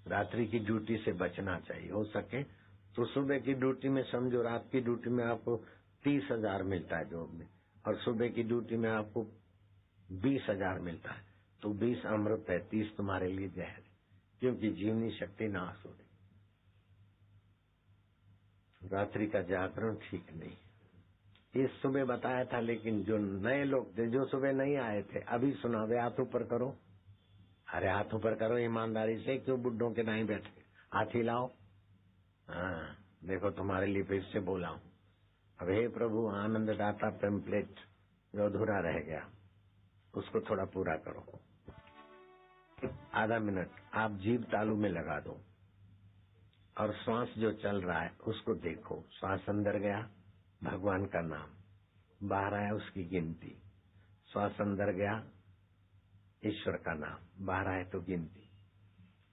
[SPEAKER 1] रात्रि की ड्यूटी से बचना चाहिए। हो सके तो सुबह की ड्यूटी में समझो, रात की ड्यूटी में आपको 30,000 मिलता है जॉब में, और सुबह की ड्यूटी में आपको 20,000 मिलता है, तो 20 अमृत है, 30 तुम्हारे लिए जहर है, क्योंकि जीवनी शक्ति नाश हो रही। रात्रि का जागरण ठीक नहीं। इस सुबह बताया था, लेकिन जो नए लोग थे, जो सुबह नहीं आए थे, अभी सुना दे, हाथ ऊपर करो। अरे हाथ ऊपर करो ईमानदारी से, क्यों बुड्ढों के नहीं बैठे, हाथ हिलाओ। हाँ, देखो तुम्हारे लिए फिर से बोला हूं। अब हे प्रभु, आनंद दाता पेम्पलेट जो अधूरा रह गया उसको थोड़ा पूरा करो। आधा मिनट आप जीभ तालू में लगा दो और श्वास जो चल रहा है उसको देखो। श्वास अंदर गया, भगवान का नाम, बाहर आया उसकी गिनती। श्वास अंदर गया, ईश्वर का नाम, बाहर आए तो गिनती।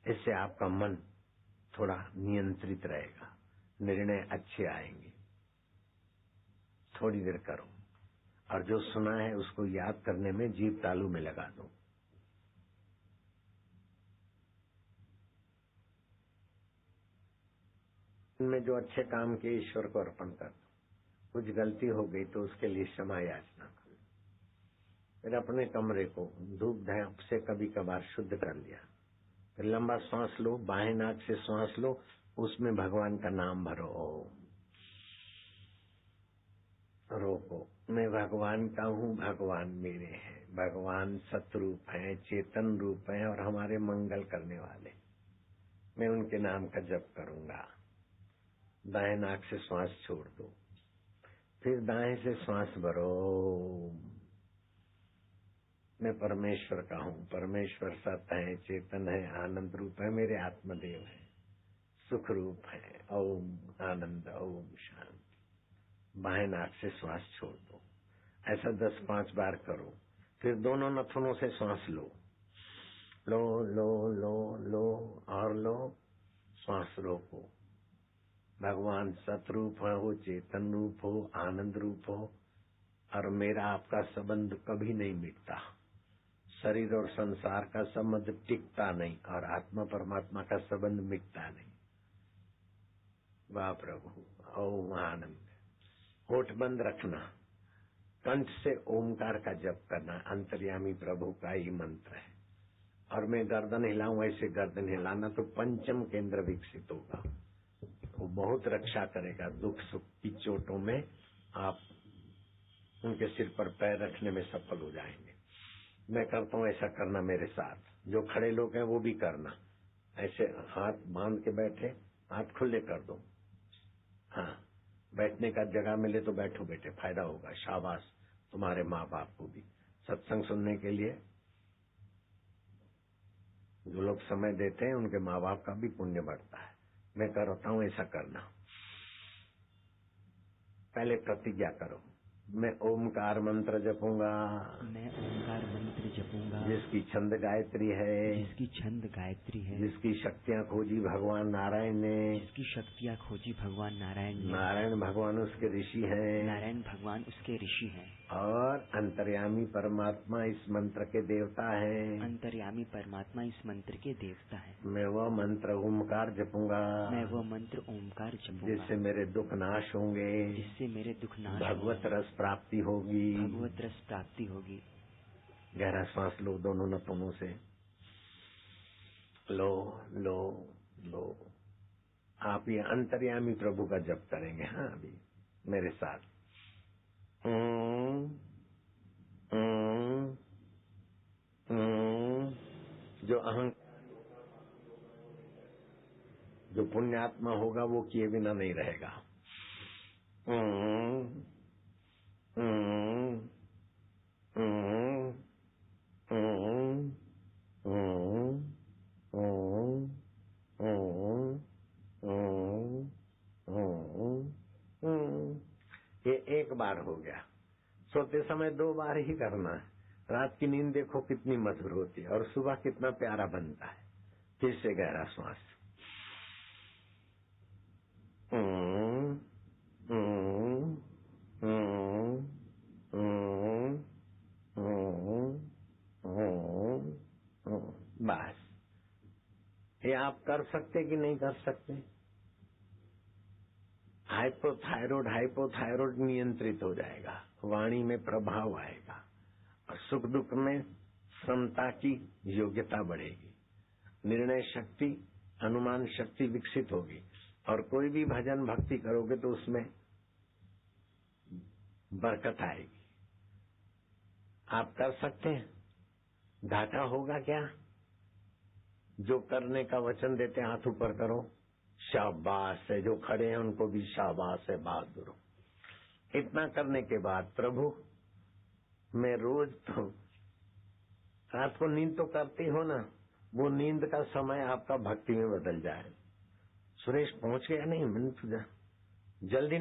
[SPEAKER 1] इससे आपका मन थोड़ा नियंत्रित रहेगा, निर्णय अच्छे आएंगे। थोड़ी देर करो, और जो सुना है उसको याद करने में जीभ तालू में लगा दो। इनमें जो अच्छे काम किए ईश्वर को अर्पण कर दो। कुछ गलती हो गई तो उसके लिए क्षमा याचना करो। फिर अपने कमरे को धूप धाप से कभी कभार शुद्ध कर लिया। फिर लंबा सांस लो, बाएं नाक से सांस लो, उसमें भगवान का नाम भरो। रोको, मैं भगवान का हूँ, भगवान मेरे हैं। भगवान सतरूप है, चेतन रूप है और हमारे मंगल करने वाले। मैं उनके नाम का जप करूंगा। दाएं नाक से श्वास छोड़ दो, फिर दाएं से श्वास भरो। मैं परमेश्वर का हूँ, परमेश्वर सत्य है, चेतन है, आनंद रूप है, मेरे आत्मदेव है, सुख रूप है। ओम आनंद, ओम शांति। बाएं नाक से श्वास छोड़ दो। ऐसा 10-5 बार करो। फिर दोनों नथुनों से श्वास लो, लो लो लो लो और लो। श्वास रोको। भगवान सतरूप हो, चेतन रूप हो, आनंद रूप हो, और मेरा आपका संबंध कभी नहीं मिटता। शरीर और संसार का संबंध टिकता नहीं, और आत्मा परमात्मा का संबंध मिटता नहीं। वाह प्रभु, ओम आनंद। होठ बंद रखना, कंठ से ओमकार का जप करना। अंतर्यामी प्रभु का ही मंत्र है। और मैं गर्दन हिलाऊं ऐसे गर्दन हिलाना, तो पंचम केंद्र विकसित होगा। वो बहुत रक्षा करेगा। दुख सुख की चोटों में आप उनके सिर पर पैर रखने में सफल हो जाएंगे। मैं करता हूँ, ऐसा करना मेरे साथ। जो खड़े लोग हैं वो भी करना। ऐसे हाथ बांध के बैठे, हाथ खुले कर दो। हाँ, बैठने का जगह मिले तो बैठो बेटे, फायदा होगा। शाबाश तुम्हारे माँ बाप को भी। सत्संग सुनने के लिए जो लोग समय देते हैं उनके माँ बाप का भी पुण्य बढ़ता है। मैं करता हूँ, ऐसा करना। पहले प्रतिज्ञा करो, मैं ओमकार मंत्र जपूंगा,
[SPEAKER 2] मैं ओंकार मंत्र जपूंगा,
[SPEAKER 1] जिसकी छंद गायत्री है,
[SPEAKER 2] जिसकी छंद गायत्री है,
[SPEAKER 1] जिसकी शक्तियाँ खोजी भगवान नारायण ने,
[SPEAKER 2] जिसकी शक्तियाँ खोजी भगवान नारायण ने,
[SPEAKER 1] नारायण भगवान उसके ऋषि हैं,
[SPEAKER 2] नारायण भगवान उसके ऋषि हैं,
[SPEAKER 1] और अंतर्यामी परमात्मा इस मंत्र के देवता हैं।
[SPEAKER 2] अंतर्यामी परमात्मा इस मंत्र के देवता है।
[SPEAKER 1] मैं वह मंत्र ओमकार जपूंगा,
[SPEAKER 2] मैं वह मंत्र ओमकार जपूंगा,
[SPEAKER 1] जिससे मेरे दुख नाश होंगे,
[SPEAKER 2] जिससे मेरे दुख नाश
[SPEAKER 1] भगवत
[SPEAKER 2] होंगे,
[SPEAKER 1] रस प्राप्ति होगी,
[SPEAKER 2] भगवत रस प्राप्ति होगी।
[SPEAKER 1] गहरा श्वास लो दोनों नथुनों से, लो लो लो। आप ये अंतर्यामी प्रभु का जप करेंगे। हाँ, अभी मेरे साथ। जो जो पुण्यात्मा होगा वो किए बिना नहीं रहेगा। ये एक बार हो गया। सोते समय 2 बार ही करना है। रात की नींद देखो कितनी मधुर होती है और सुबह कितना प्यारा बनता है। फिर से गहरा श्वास। बस। ये आप कर सकते कि नहीं कर सकते? हाइपोथायरॉइड नियंत्रित हो जाएगा, वाणी में प्रभाव आएगा और सुख दुख में समता की योग्यता बढ़ेगी, निर्णय शक्ति, अनुमान शक्ति विकसित होगी और कोई भी भजन भक्ति करोगे तो उसमें बरकत आएगी। आप कर सकते हैं? घाटा होगा क्या? जो करने का वचन देते हैं हाथ ऊपर करो। शाबाश है। जो खड़े हैं उनको भी शाबाश है, बहादुर। इतना करने के बाद प्रभु मैं रोज तो रात को नींद तो करती हो ना, वो नींद का समय आपका भक्ति में बदल जाए। सुरेश पहुंच गया? नहीं, मैंने तुझा जल्दी।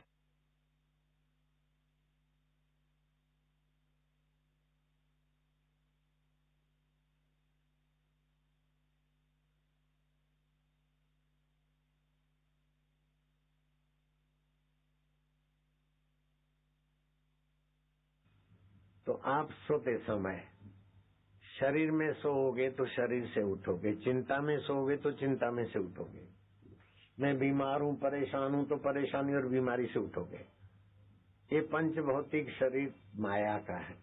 [SPEAKER 1] तो आप सोते समय शरीर में सोओगे तो शरीर से उठोगे, चिंता में सोओगे तो चिंता में से उठोगे। मैं बीमार हूं, परेशान हूं तो परेशानी और बीमारी से उठोगे। ये पंच भौतिक शरीर माया का है।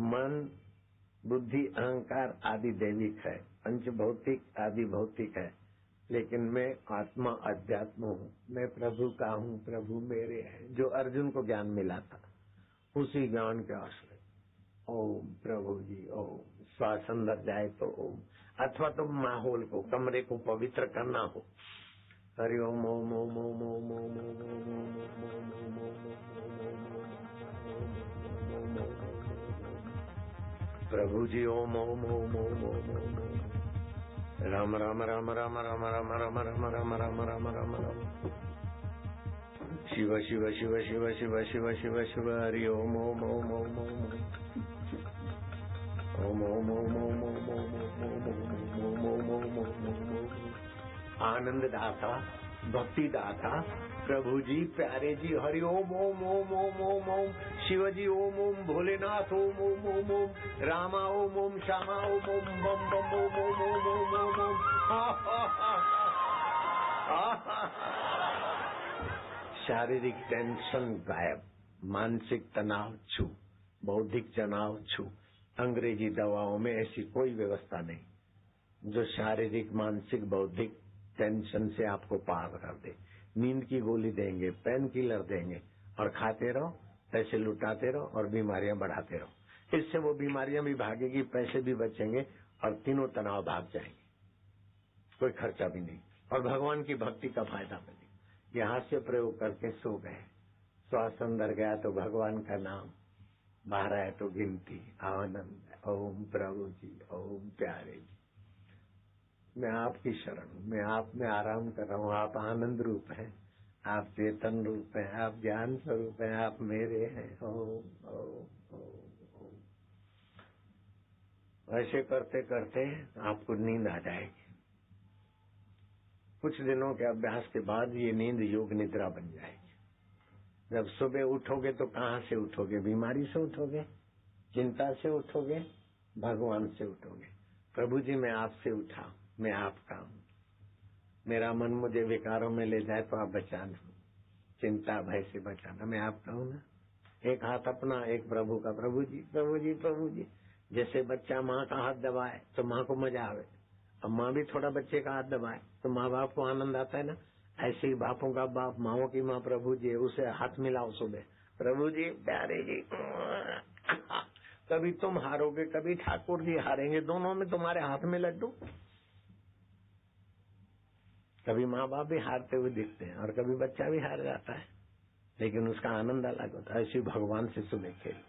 [SPEAKER 1] मन, बुद्धि, अहंकार आदि दैविक है, पंच भौतिक आदि भौतिक है। लेकिन मैं आत्मा अध्यात्म हूँ, मैं प्रभु का हूँ, प्रभु मेरे है। जो अर्जुन को ज्ञान मिला था उसी ज्ञान के आश्रय ओम प्रभु जी ओम। श्वास अंदर जाए तो ओम, अथवा तो माहौल को, कमरे को पवित्र करना हो। हरि ओम ओम ओम ओम ओम ओम प्रभु जी ओम ओम ओम ओम ओम राम राम राम राम राम राम राम राम राम राम राम राम राम शिव शिव शिव शिव शिव शिव शिव शिव हरि ओम ओम ओम ओम ओम ओम ओम ओम ओम ओम ओम ओम ओम। आनंद दाता, भक्ति दाता प्रभु जी, प्यारे जी, हरि ओम ओम ओम ओम ओम ओम। शिव जी ओम ओम, भोलेनाथ ओम ओम ओम ओम, रामा ओम ओम, श्यामा ओम ओम, बम बम ओम ओम ओम ओम ओम ओम। शारीरिक टेंशन गायब, मानसिक तनाव छू, बौद्धिक तनाव छू। अंग्रेजी दवाओं में ऐसी कोई व्यवस्था नहीं जो शारीरिक, मानसिक, बौद्धिक टेंशन से आपको पार कर दे। नींद की गोली देंगे, पेन किलर देंगे और खाते रहो, पैसे लुटाते रहो और बीमारियां बढ़ाते रहो। इससे वो बीमारियां भी भागेगी, पैसे भी बचेंगे और तीनों तनाव भाग जाएंगे, कोई खर्चा भी नहीं और भगवान की भक्ति का फायदा मिलेगा। यहाँ से प्रयोग करके सो गए, श्वास अंदर गया तो भगवान का नाम, बाहर आए तो गिनती, आनंद। ओम प्रभु जी ओम, प्यारे जी, मैं आपकी शरण हूँ, मैं आप में आराम कर रहा हूँ। आप आनंद रूप हैं, आप चेतन रूप हैं, आप ज्ञान स्वरूप हैं, आप मेरे हैं। ओम ओम ओम ओम ऐसे करते करते आपको नींद आ जाएगी। कुछ दिनों के अभ्यास के बाद ये नींद योग निद्रा बन जाएगी। जब सुबह उठोगे तो कहाँ से उठोगे? बीमारी से उठोगे, चिंता से उठोगे, भगवान से उठोगे। प्रभु जी मैं आपसे उठा, मैं आपका हूँ, मेरा मन मुझे विकारों में ले जाए तो आप बचाना, चिंता भय से बचाना, मैं आपका हूँ ना। एक हाथ अपना, एक प्रभु का। प्रभु जी प्रभु जी प्रभु जी। जैसे बच्चा माँ का हाथ दबाए तो माँ को मजा आवे, अब माँ भी थोड़ा बच्चे का हाथ दबाए तो माँ बाप को आनंद आता है ना। ऐसे ही बापों का बाप, माओ की माँ प्रभु जी, उसे हाथ मिलाओ सुबह, प्रभु जी प्यारे जी। कभी तुम हारोगे, कभी ठाकुर जी हारेंगे, दोनों में तुम्हारे हाथ में लड्डू। कभी माँ बाप भी हारते हुए दिखते हैं और कभी बच्चा भी हार जाता है, लेकिन उसका आनंद अलग होता है। ऐसे भगवान से सुबह खेलो।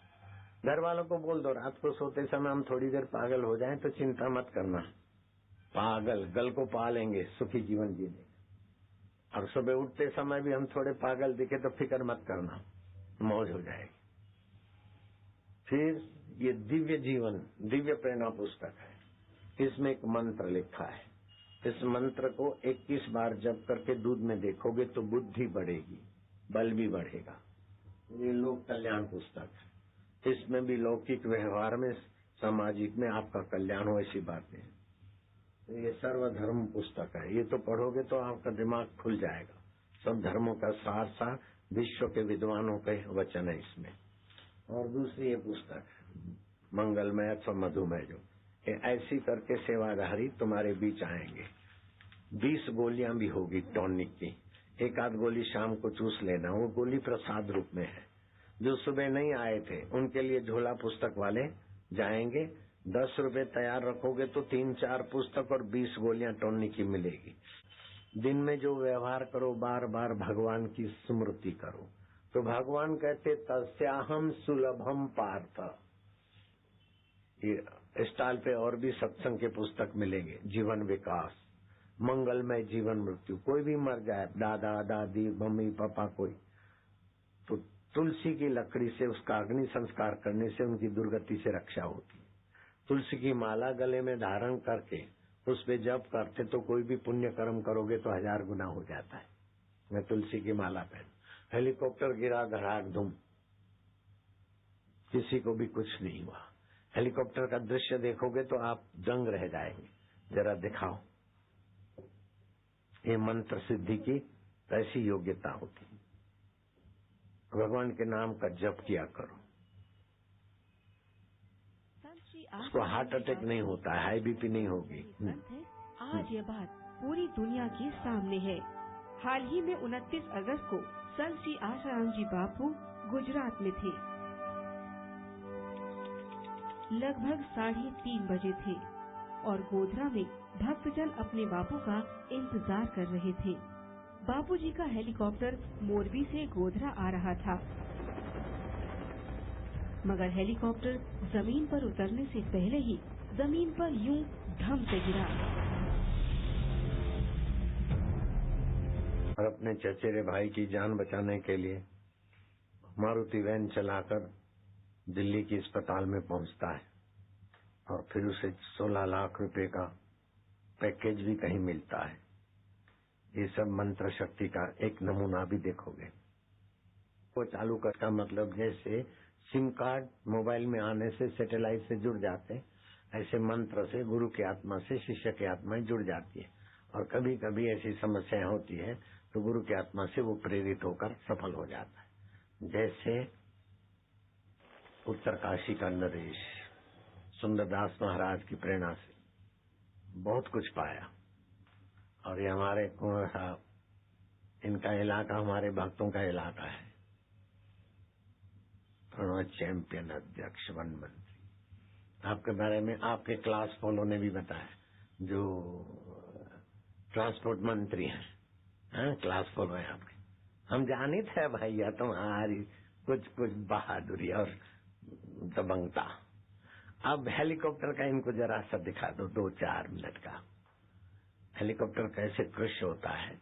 [SPEAKER 1] घर वालों को बोल दो रात को सोते समय हम थोड़ी देर पागल हो जाएं तो चिंता मत करना, पागल गल को पालेंगे, सुखी जीवन जीने। और सुबह उठते समय भी हम थोड़े पागल दिखे तो फिक्र मत करना, मौज हो जाएगी। फिर ये दिव्य जीवन, दिव्य प्रेरणा पुस्तक है, इसमें एक मंत्र लिखा है। इस मंत्र को 21 बार जप करके दूध में देखोगे तो बुद्धि बढ़ेगी, बल भी बढ़ेगा। ये लोक कल्याण पुस्तक है, इसमें भी लौकिक व्यवहार में, सामाजिक में आपका कल्याण हो ऐसी बातें। ये सर्वधर्म पुस्तक है, ये तो पढ़ोगे तो आपका दिमाग खुल जाएगा। सब धर्मों का सार सार विश्व के विद्वानों के वचन है इसमें। और दूसरी ये पुस्तक है मंगलमय अथवा मधुमय, जो ऐसी करके सेवाधारी तुम्हारे बीच आएंगे। 20 गोलियां भी होगी टॉनिक की, एक आध गोली शाम को चूस लेना, वो गोली प्रसाद रूप में है। जो सुबह नहीं आए थे उनके लिए झोला पुस्तक वाले जाएंगे, 10 रुपए तैयार रखोगे तो 3-4 पुस्तक और 20 गोलियां टॉनिक की मिलेगी। दिन में जो व्यवहार करो बार बार भगवान की स्मृति करो, तो भगवान कहते तस्याहम सुलभम पार्थ। ये स्टॉल पे और भी सत्संग के पुस्तक मिलेंगे, जीवन विकास, मंगलमय जीवन मृत्यु। कोई भी मर जाए, दादा दादी मम्मी पापा कोई, तो तुलसी की लकड़ी से उसका अग्नि संस्कार करने से उनकी दुर्गति से रक्षा होती है। तुलसी की माला गले में धारण करके उस पे जप करते तो कोई भी पुण्य कर्म करोगे तो 1000 गुना हो जाता है। मैं तुलसी की माला पहन, हेलीकॉप्टर गिरा धड़ाक धूम, किसी को भी कुछ नहीं हुआ। हेलीकॉप्टर का दृश्य देखोगे तो आप दंग रह जाएंगे। जरा दिखाओ, ये मंत्र सिद्धि की ऐसी योग्यता होती है। भगवान के नाम का जप किया करो, उसको हार्ट अटैक नहीं होता है, हाई बीपी नहीं होगी।
[SPEAKER 3] आज ये बात पूरी दुनिया के सामने है। हाल ही में 29 अगस्त को संत श्री आशाराम जी बापू गुजरात में थे। लगभग 3:30 बजे थे और गोधरा में भक्तजन अपने बापू का इंतजार कर रहे थे। बापूजी का हेलीकॉप्टर मोरबी से गोधरा आ रहा था, मगर हेलीकॉप्टर जमीन पर उतरने से पहले ही जमीन पर यूं धम से गिरा।
[SPEAKER 1] और अपने चचेरे भाई की जान बचाने के लिए मारुति वैन चलाकर दिल्ली के अस्पताल में पहुंचता है और फिर उसे 16 लाख रुपए का पैकेज भी कहीं मिलता है। ये सब मंत्र शक्ति का एक नमूना भी देखोगे। वो चालू का मतलब जैसे सिम कार्ड मोबाइल में आने से सैटेलाइट से जुड़ जाते, ऐसे मंत्र से गुरु की आत्मा से शिष्य की आत्मा जुड़ जाती है। और कभी कभी ऐसी समस्याएं होती है तो गुरु की आत्मा से वो प्रेरित होकर सफल हो जाता है। जैसे उत्तरकाशी का नरेश सुंदरदास महाराज की प्रेरणा से बहुत कुछ पाया। और ये हमारे कुंवर साहब, इनका इलाका हमारे भक्तों का इलाका है। प्रणव चैंपियन अध्यक्ष वन मंत्री, आपके बारे में आपके क्लास फॉलो ने भी बताया, जो ट्रांसपोर्ट मंत्री हैं, क्लास फॉलो है आपके। हम जाने थे भैया तुम्हारी कुछ कुछ बहादुरी और दबंगता। अब हेलीकॉप्टर का इनको जरा सा दिखा दो, 2-4 मिनट का हेलीकॉप्टर कैसे क्रश होता है।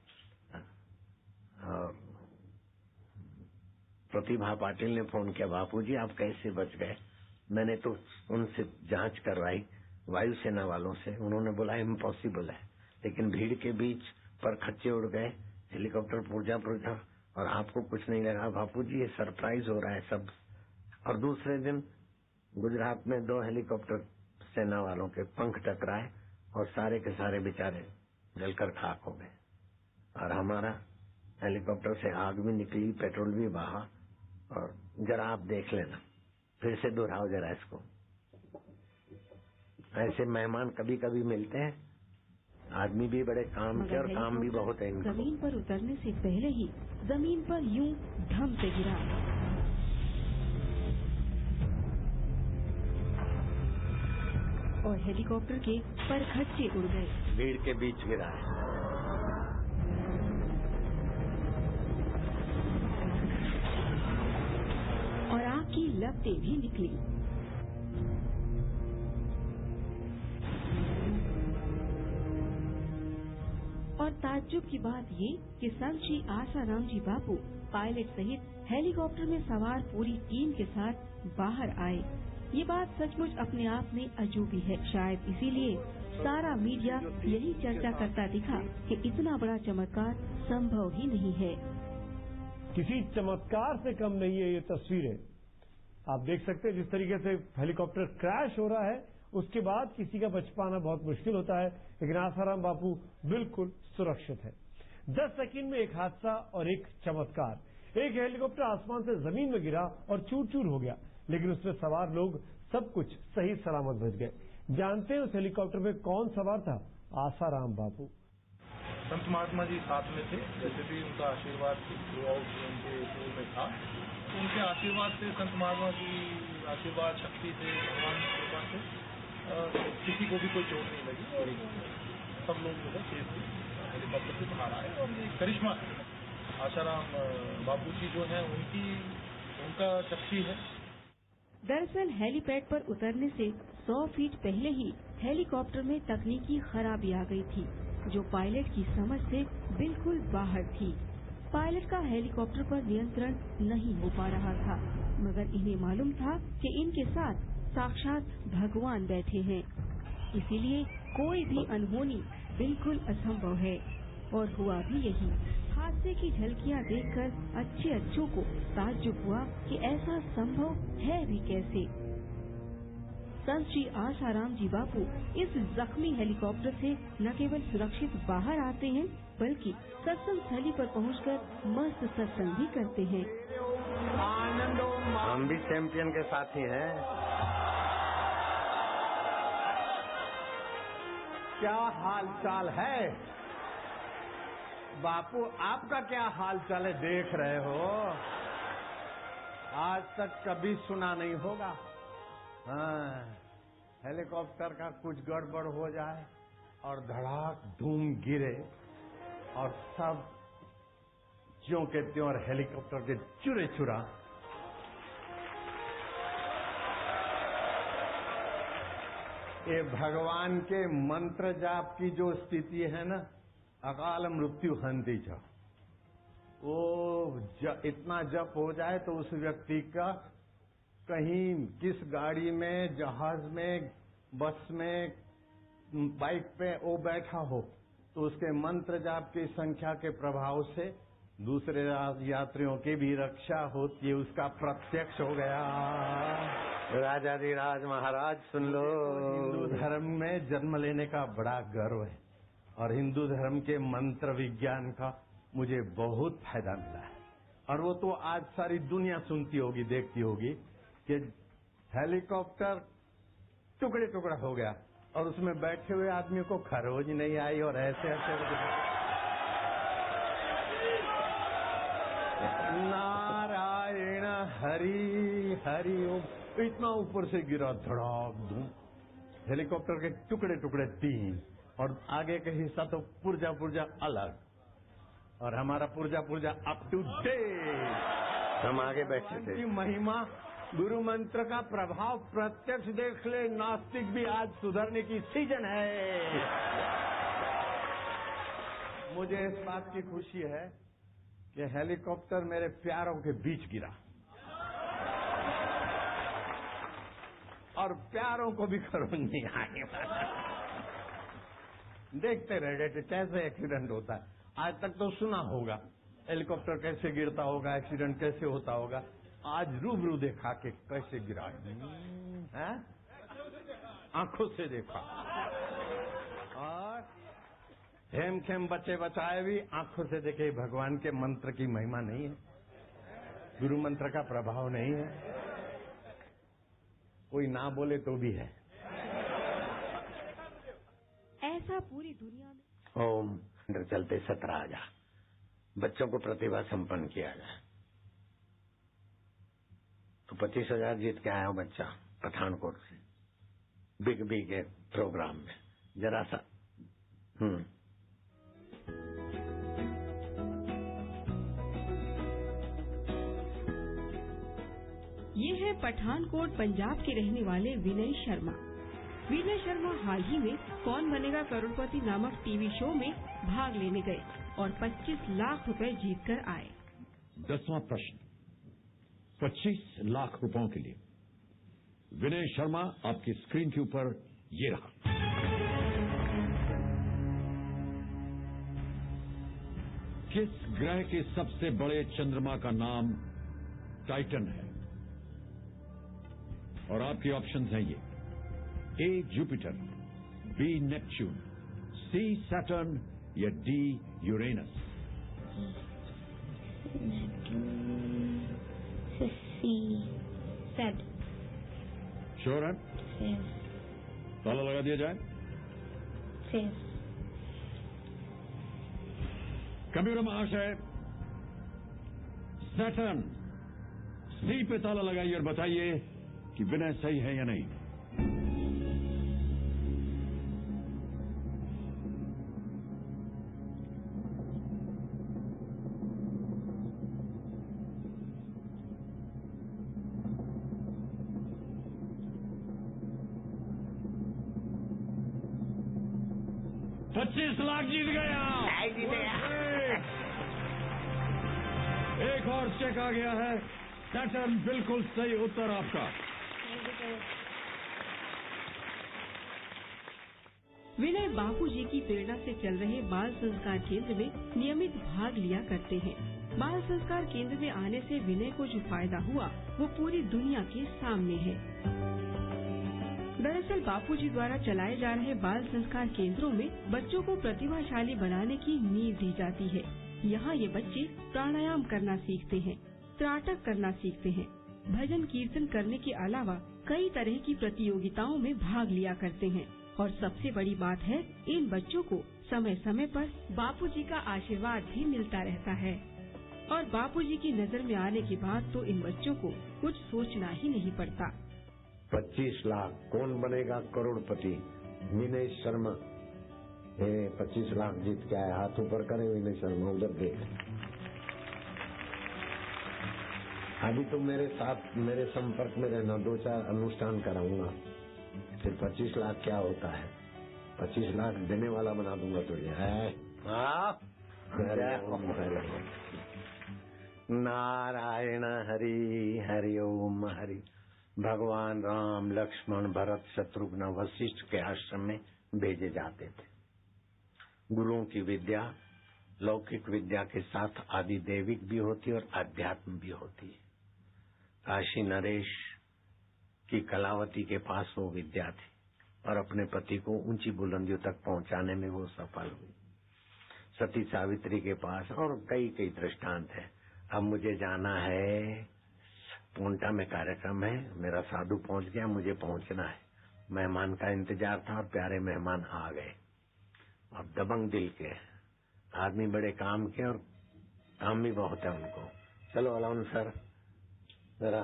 [SPEAKER 1] और प्रतिभा पाटिल ने फोन किया, बापूजी आप कैसे बच गए? मैंने तो उनसे जांच करवाई, वायुसेना वालों से। उन्होंने बोला इम्पॉसिबल है, लेकिन भीड़ के बीच पर खच्चे उड़ गए, हेलीकॉप्टर पुर्जा और आपको कुछ नहीं लगा। बापू जी ये सरप्राइज हो रहा है सब। और दूसरे दिन गुजरात में 2 हेलीकॉप्टर सेना वालों के पंख टकराए और सारे के सारे बेचारे जलकर खाक हो गए। और हमारा हेलीकॉप्टर से आग भी निकली, पेट्रोल भी बहा। और जरा आप देख लेना, फिर से दोहराओ जरा इसको। ऐसे मेहमान कभी कभी मिलते हैं, आदमी भी बड़े काम के और काम भी बहुत है इनको।
[SPEAKER 3] जमीन पर उतरने से पहले ही जमीन पर यूं धम से गिरा और हेलीकॉप्टर के परखच्चे उड़ गए।
[SPEAKER 1] भीड़ के बीच गिरा है।
[SPEAKER 3] और आग की लपटें भी निकली। और ताज्जुब की बात ये कि संत श्री आसाराम जी बापू पायलट सहित हेलीकॉप्टर में सवार पूरी टीम के साथ बाहर आए। ये बात सचमुच अपने आप में अजूबी है। शायद इसीलिए सारा मीडिया यही चर्चा करता दिखा कि इतना बड़ा चमत्कार संभव ही नहीं है।
[SPEAKER 4] किसी चमत्कार से कम नहीं है ये तस्वीरें। आप देख सकते हैं जिस तरीके से हेलीकॉप्टर क्रैश हो रहा है, उसके बाद किसी का बच पाना बहुत मुश्किल होता है, लेकिन आसाराम बापू बिल्कुल सुरक्षित है। 10 सेकंड में एक हादसा और एक चमत्कार। एक हेलीकॉप्टर आसमान से जमीन में गिरा और चूर चूर हो गया, लेकिन उसमें सवार लोग सब कुछ सही सलामत बच गए। जानते हैं उस हेलीकॉप्टर में कौन सवार था? आसाराम बापू।
[SPEAKER 5] संत महात्मा जी साथ में थे, जैसे भी उनका आशीर्वाद उनके टूर में था। उनके आशीर्वाद से, संत महात्मा की आशीर्वाद शक्ति से, भगवान की कृपा से किसी को भी कोई चोट नहीं लगी और सब लोग जो है सेफली हेलीकॉप्टर से बाहर आए। और ये करिश्मा आसाराम बापू जी जो है उनका शक्ति है।
[SPEAKER 3] दरअसल हेलीपैड पर उतरने से 100 फीट पहले ही हेलीकॉप्टर में तकनीकी खराबी आ गई थी, जो पायलट की समझ से बिल्कुल बाहर थी। पायलट का हेलीकॉप्टर पर नियंत्रण नहीं हो पा रहा था, मगर इन्हें मालूम था कि इनके साथ साक्षात भगवान बैठे हैं, इसीलिए कोई भी अनहोनी बिल्कुल असंभव है। और हुआ भी यही। हादसे की झलकियां देखकर अच्छों को ताज्जुब हुआ कि ऐसा संभव है भी कैसे। संत श्री आसाराम जी बापू इस जख्मी हेलीकॉप्टर से न केवल सुरक्षित बाहर आते हैं, बल्कि सत्संग स्थली पर पहुंचकर मस्त सत्संग भी करते हैं।
[SPEAKER 1] हम भी चैंपियन के साथी हैं।
[SPEAKER 6] क्या हाल चाल है बापू? आपका क्या हाल चाल है? देख रहे हो, आज तक कभी सुना नहीं होगा। हाँ, हेलीकॉप्टर का कुछ गड़बड़ हो जाए और धड़ाक धूम गिरे और सब ज्यों के त्यों हेलीकॉप्टर के चुरे चुरा। ये भगवान के मंत्र जाप की जो स्थिति है ना, अकाल मृत्यु हंति जा, वो इतना जप हो जाए तो उस व्यक्ति का कहीं किस गाड़ी में, जहाज में, बस में, बाइक पे वो बैठा हो तो उसके मंत्र जाप की संख्या के प्रभाव से दूसरे यात्रियों की भी रक्षा होती है। उसका प्रत्यक्ष हो गया।
[SPEAKER 1] राजाधिराज महाराज सुन लो।
[SPEAKER 6] हिंदू धर्म में जन्म लेने का बड़ा गर्व है और हिंदू धर्म के मंत्र विज्ञान का मुझे बहुत फायदा मिला है। और वो तो आज सारी दुनिया सुनती होगी, देखती होगी कि हेलीकॉप्टर टुकड़े टुकड़ा हो गया और उसमें बैठे हुए आदमी को खरोज नहीं आई और ऐसे नारायण हरि हरि ओम, इतना ऊपर से गिरा, धड़ाक धूम, हेलीकॉप्टर के टुकड़े टुकड़े 3 और आगे का हिस्सा तो पुर्जा पुर्जा अलग, और हमारा पुर्जा पुर्जा अप टू डेट।
[SPEAKER 1] हम आगे बैठे थे।
[SPEAKER 6] महिमा, गुरु मंत्र का प्रभाव प्रत्यक्ष देख ले। नास्तिक भी आज सुधरने की सीजन है। मुझे इस बात की खुशी है कि हेलीकॉप्टर मेरे प्यारों के बीच गिरा और प्यारों को भी करोड़ नहीं आने वाला। देखते रह गए कैसे एक्सीडेंट होता है। आज तक तो सुना होगा हेलीकॉप्टर कैसे गिरता होगा, एक्सीडेंट कैसे होता होगा। आज रूबरू देखा कि कैसे गिरा है, आंखों से देखा। और हेमखेम बचे बचाए भी आंखों से देखे। भगवान के मंत्र की महिमा नहीं है, गुरु मंत्र का प्रभाव नहीं है, कोई ना बोले तो भी है।
[SPEAKER 3] ऐसा पूरी दुनिया में
[SPEAKER 1] ओम अंदर चलते 17,000 बच्चों को प्रतिभा संपन्न किया जाए। तो 25,000 जीत के आया बच्चा पठानकोट से, बिग बी के प्रोग्राम में। जरा सा
[SPEAKER 3] ये है पठानकोट पंजाब के रहने वाले विनय शर्मा। विनय शर्मा हाल ही में कौन बनेगा करोड़पति नामक टीवी शो में भाग लेने गए और 25 लाख रुपए जीतकर आए।
[SPEAKER 7] 10वां प्रश्न 25 लाख रुपयों के लिए। विनय शर्मा आपकी स्क्रीन के ऊपर ये रहा। किस ग्रह के सबसे बड़े चंद्रमा का नाम टाइटन है? और आपके ऑप्शंस हैं ये: ए जुपिटर, बी नेपच्यून, सी सैटर्न या डी यूरेनस। श्योर है? ताला लगा दिया जाए? कंप्यूटर महाशय, सैटर्न सी पे ताला लगाइए और बताइए कि विनय सही है या नहीं। $25 लाख जीत गया। एक और चेक आ गया है। सैटर्न बिल्कुल सही उत्तर आपका।
[SPEAKER 3] विनय बापूजी की प्रेरणा से चल रहे बाल संस्कार केंद्र में नियमित भाग लिया करते हैं। बाल संस्कार केंद्र में आने से विनय को जो फायदा हुआ वो पूरी दुनिया के सामने है। दरअसल बापूजी द्वारा चलाए जा रहे बाल संस्कार केंद्रों में बच्चों को प्रतिभाशाली बनाने की नींव दी जाती है। यहाँ ये बच्चे प्राणायाम करना सीखते हैं, त्राटक करना सीखते हैं, भजन कीर्तन करने के अलावा कई तरह की प्रतियोगिताओं में भाग लिया करते हैं। और सबसे बड़ी बात है, इन बच्चों को समय समय पर बापूजी का आशीर्वाद भी मिलता रहता है। और बापूजी की नजर में आने के बाद तो इन बच्चों को कुछ सोचना ही नहीं पड़ता।
[SPEAKER 1] 25 लाख कौन बनेगा करोड़पति? विनय शर्मा 25 लाख जीत के आया। हाथ ऊपर करें विनय शर्मा, उधर देख। अभी तो मेरे साथ मेरे संपर्क में रहना, 2-4 अनुष्ठान कराऊंगा, फिर 25 लाख क्या होता है। 25 लाख देने वाला बना दूंगा तुझे। नारायण हरि हरि ओम हरि। भगवान राम, लक्ष्मण, भरत, शत्रुघ्न वशिष्ठ के आश्रम में भेजे जाते थे। गुरुओं की विद्या लौकिक विद्या के साथ आदि दैविक भी होती है और अध्यात्म भी होती है। काशी नरेश की कलावती के पास वो विद्या थी और अपने पति को ऊंची बुलंदियों तक पहुंचाने में वो सफल हुई। सती सावित्री के पास और कई कई दृष्टांत है। अब मुझे जाना है, पोंटा में कार्यक्रम है, मेरा साधु पहुंच गया, मुझे पहुंचना है। मेहमान का इंतजार था और प्यारे मेहमान आ गए। अब दबंग दिल के आदमी बड़े काम के और काम भी बहुत है उनको। चलो अलाउन सर, जरा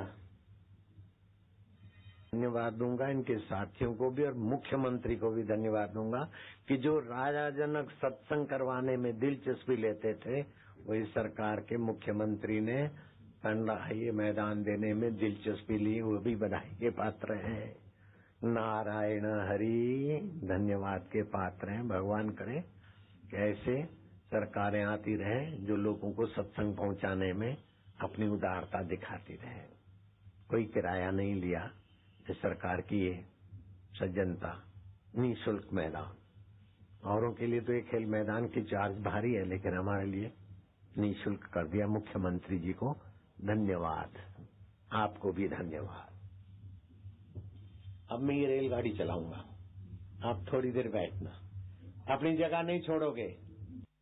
[SPEAKER 1] धन्यवाद दूंगा इनके साथियों को भी और मुख्यमंत्री को भी धन्यवाद दूंगा कि जो राजाजनक सत्संग करवाने में दिलचस्पी लेते थे, वही सरकार के मुख्यमंत्री ने ये मैदान देने में दिलचस्पी ली, वो भी बधाई के पात्र हैं। नारायण हरि धन्यवाद के पात्र हैं। भगवान करे कि ऐसे सरकारें आती रहे जो लोगों को सत्संग पहुंचाने में अपनी उदारता दिखाती रहे। कोई किराया नहीं लिया, इस सरकार की ये सज्जनता, निःशुल्क मैदान। औरों के लिए तो ये खेल मैदान की चार्ज भारी है, लेकिन हमारे लिए निःशुल्क कर दिया। मुख्यमंत्री जी को धन्यवाद, आपको भी धन्यवाद। अब मैं ये रेलगाड़ी चलाऊंगा, आप थोड़ी देर बैठना, अपनी जगह नहीं छोड़ोगे।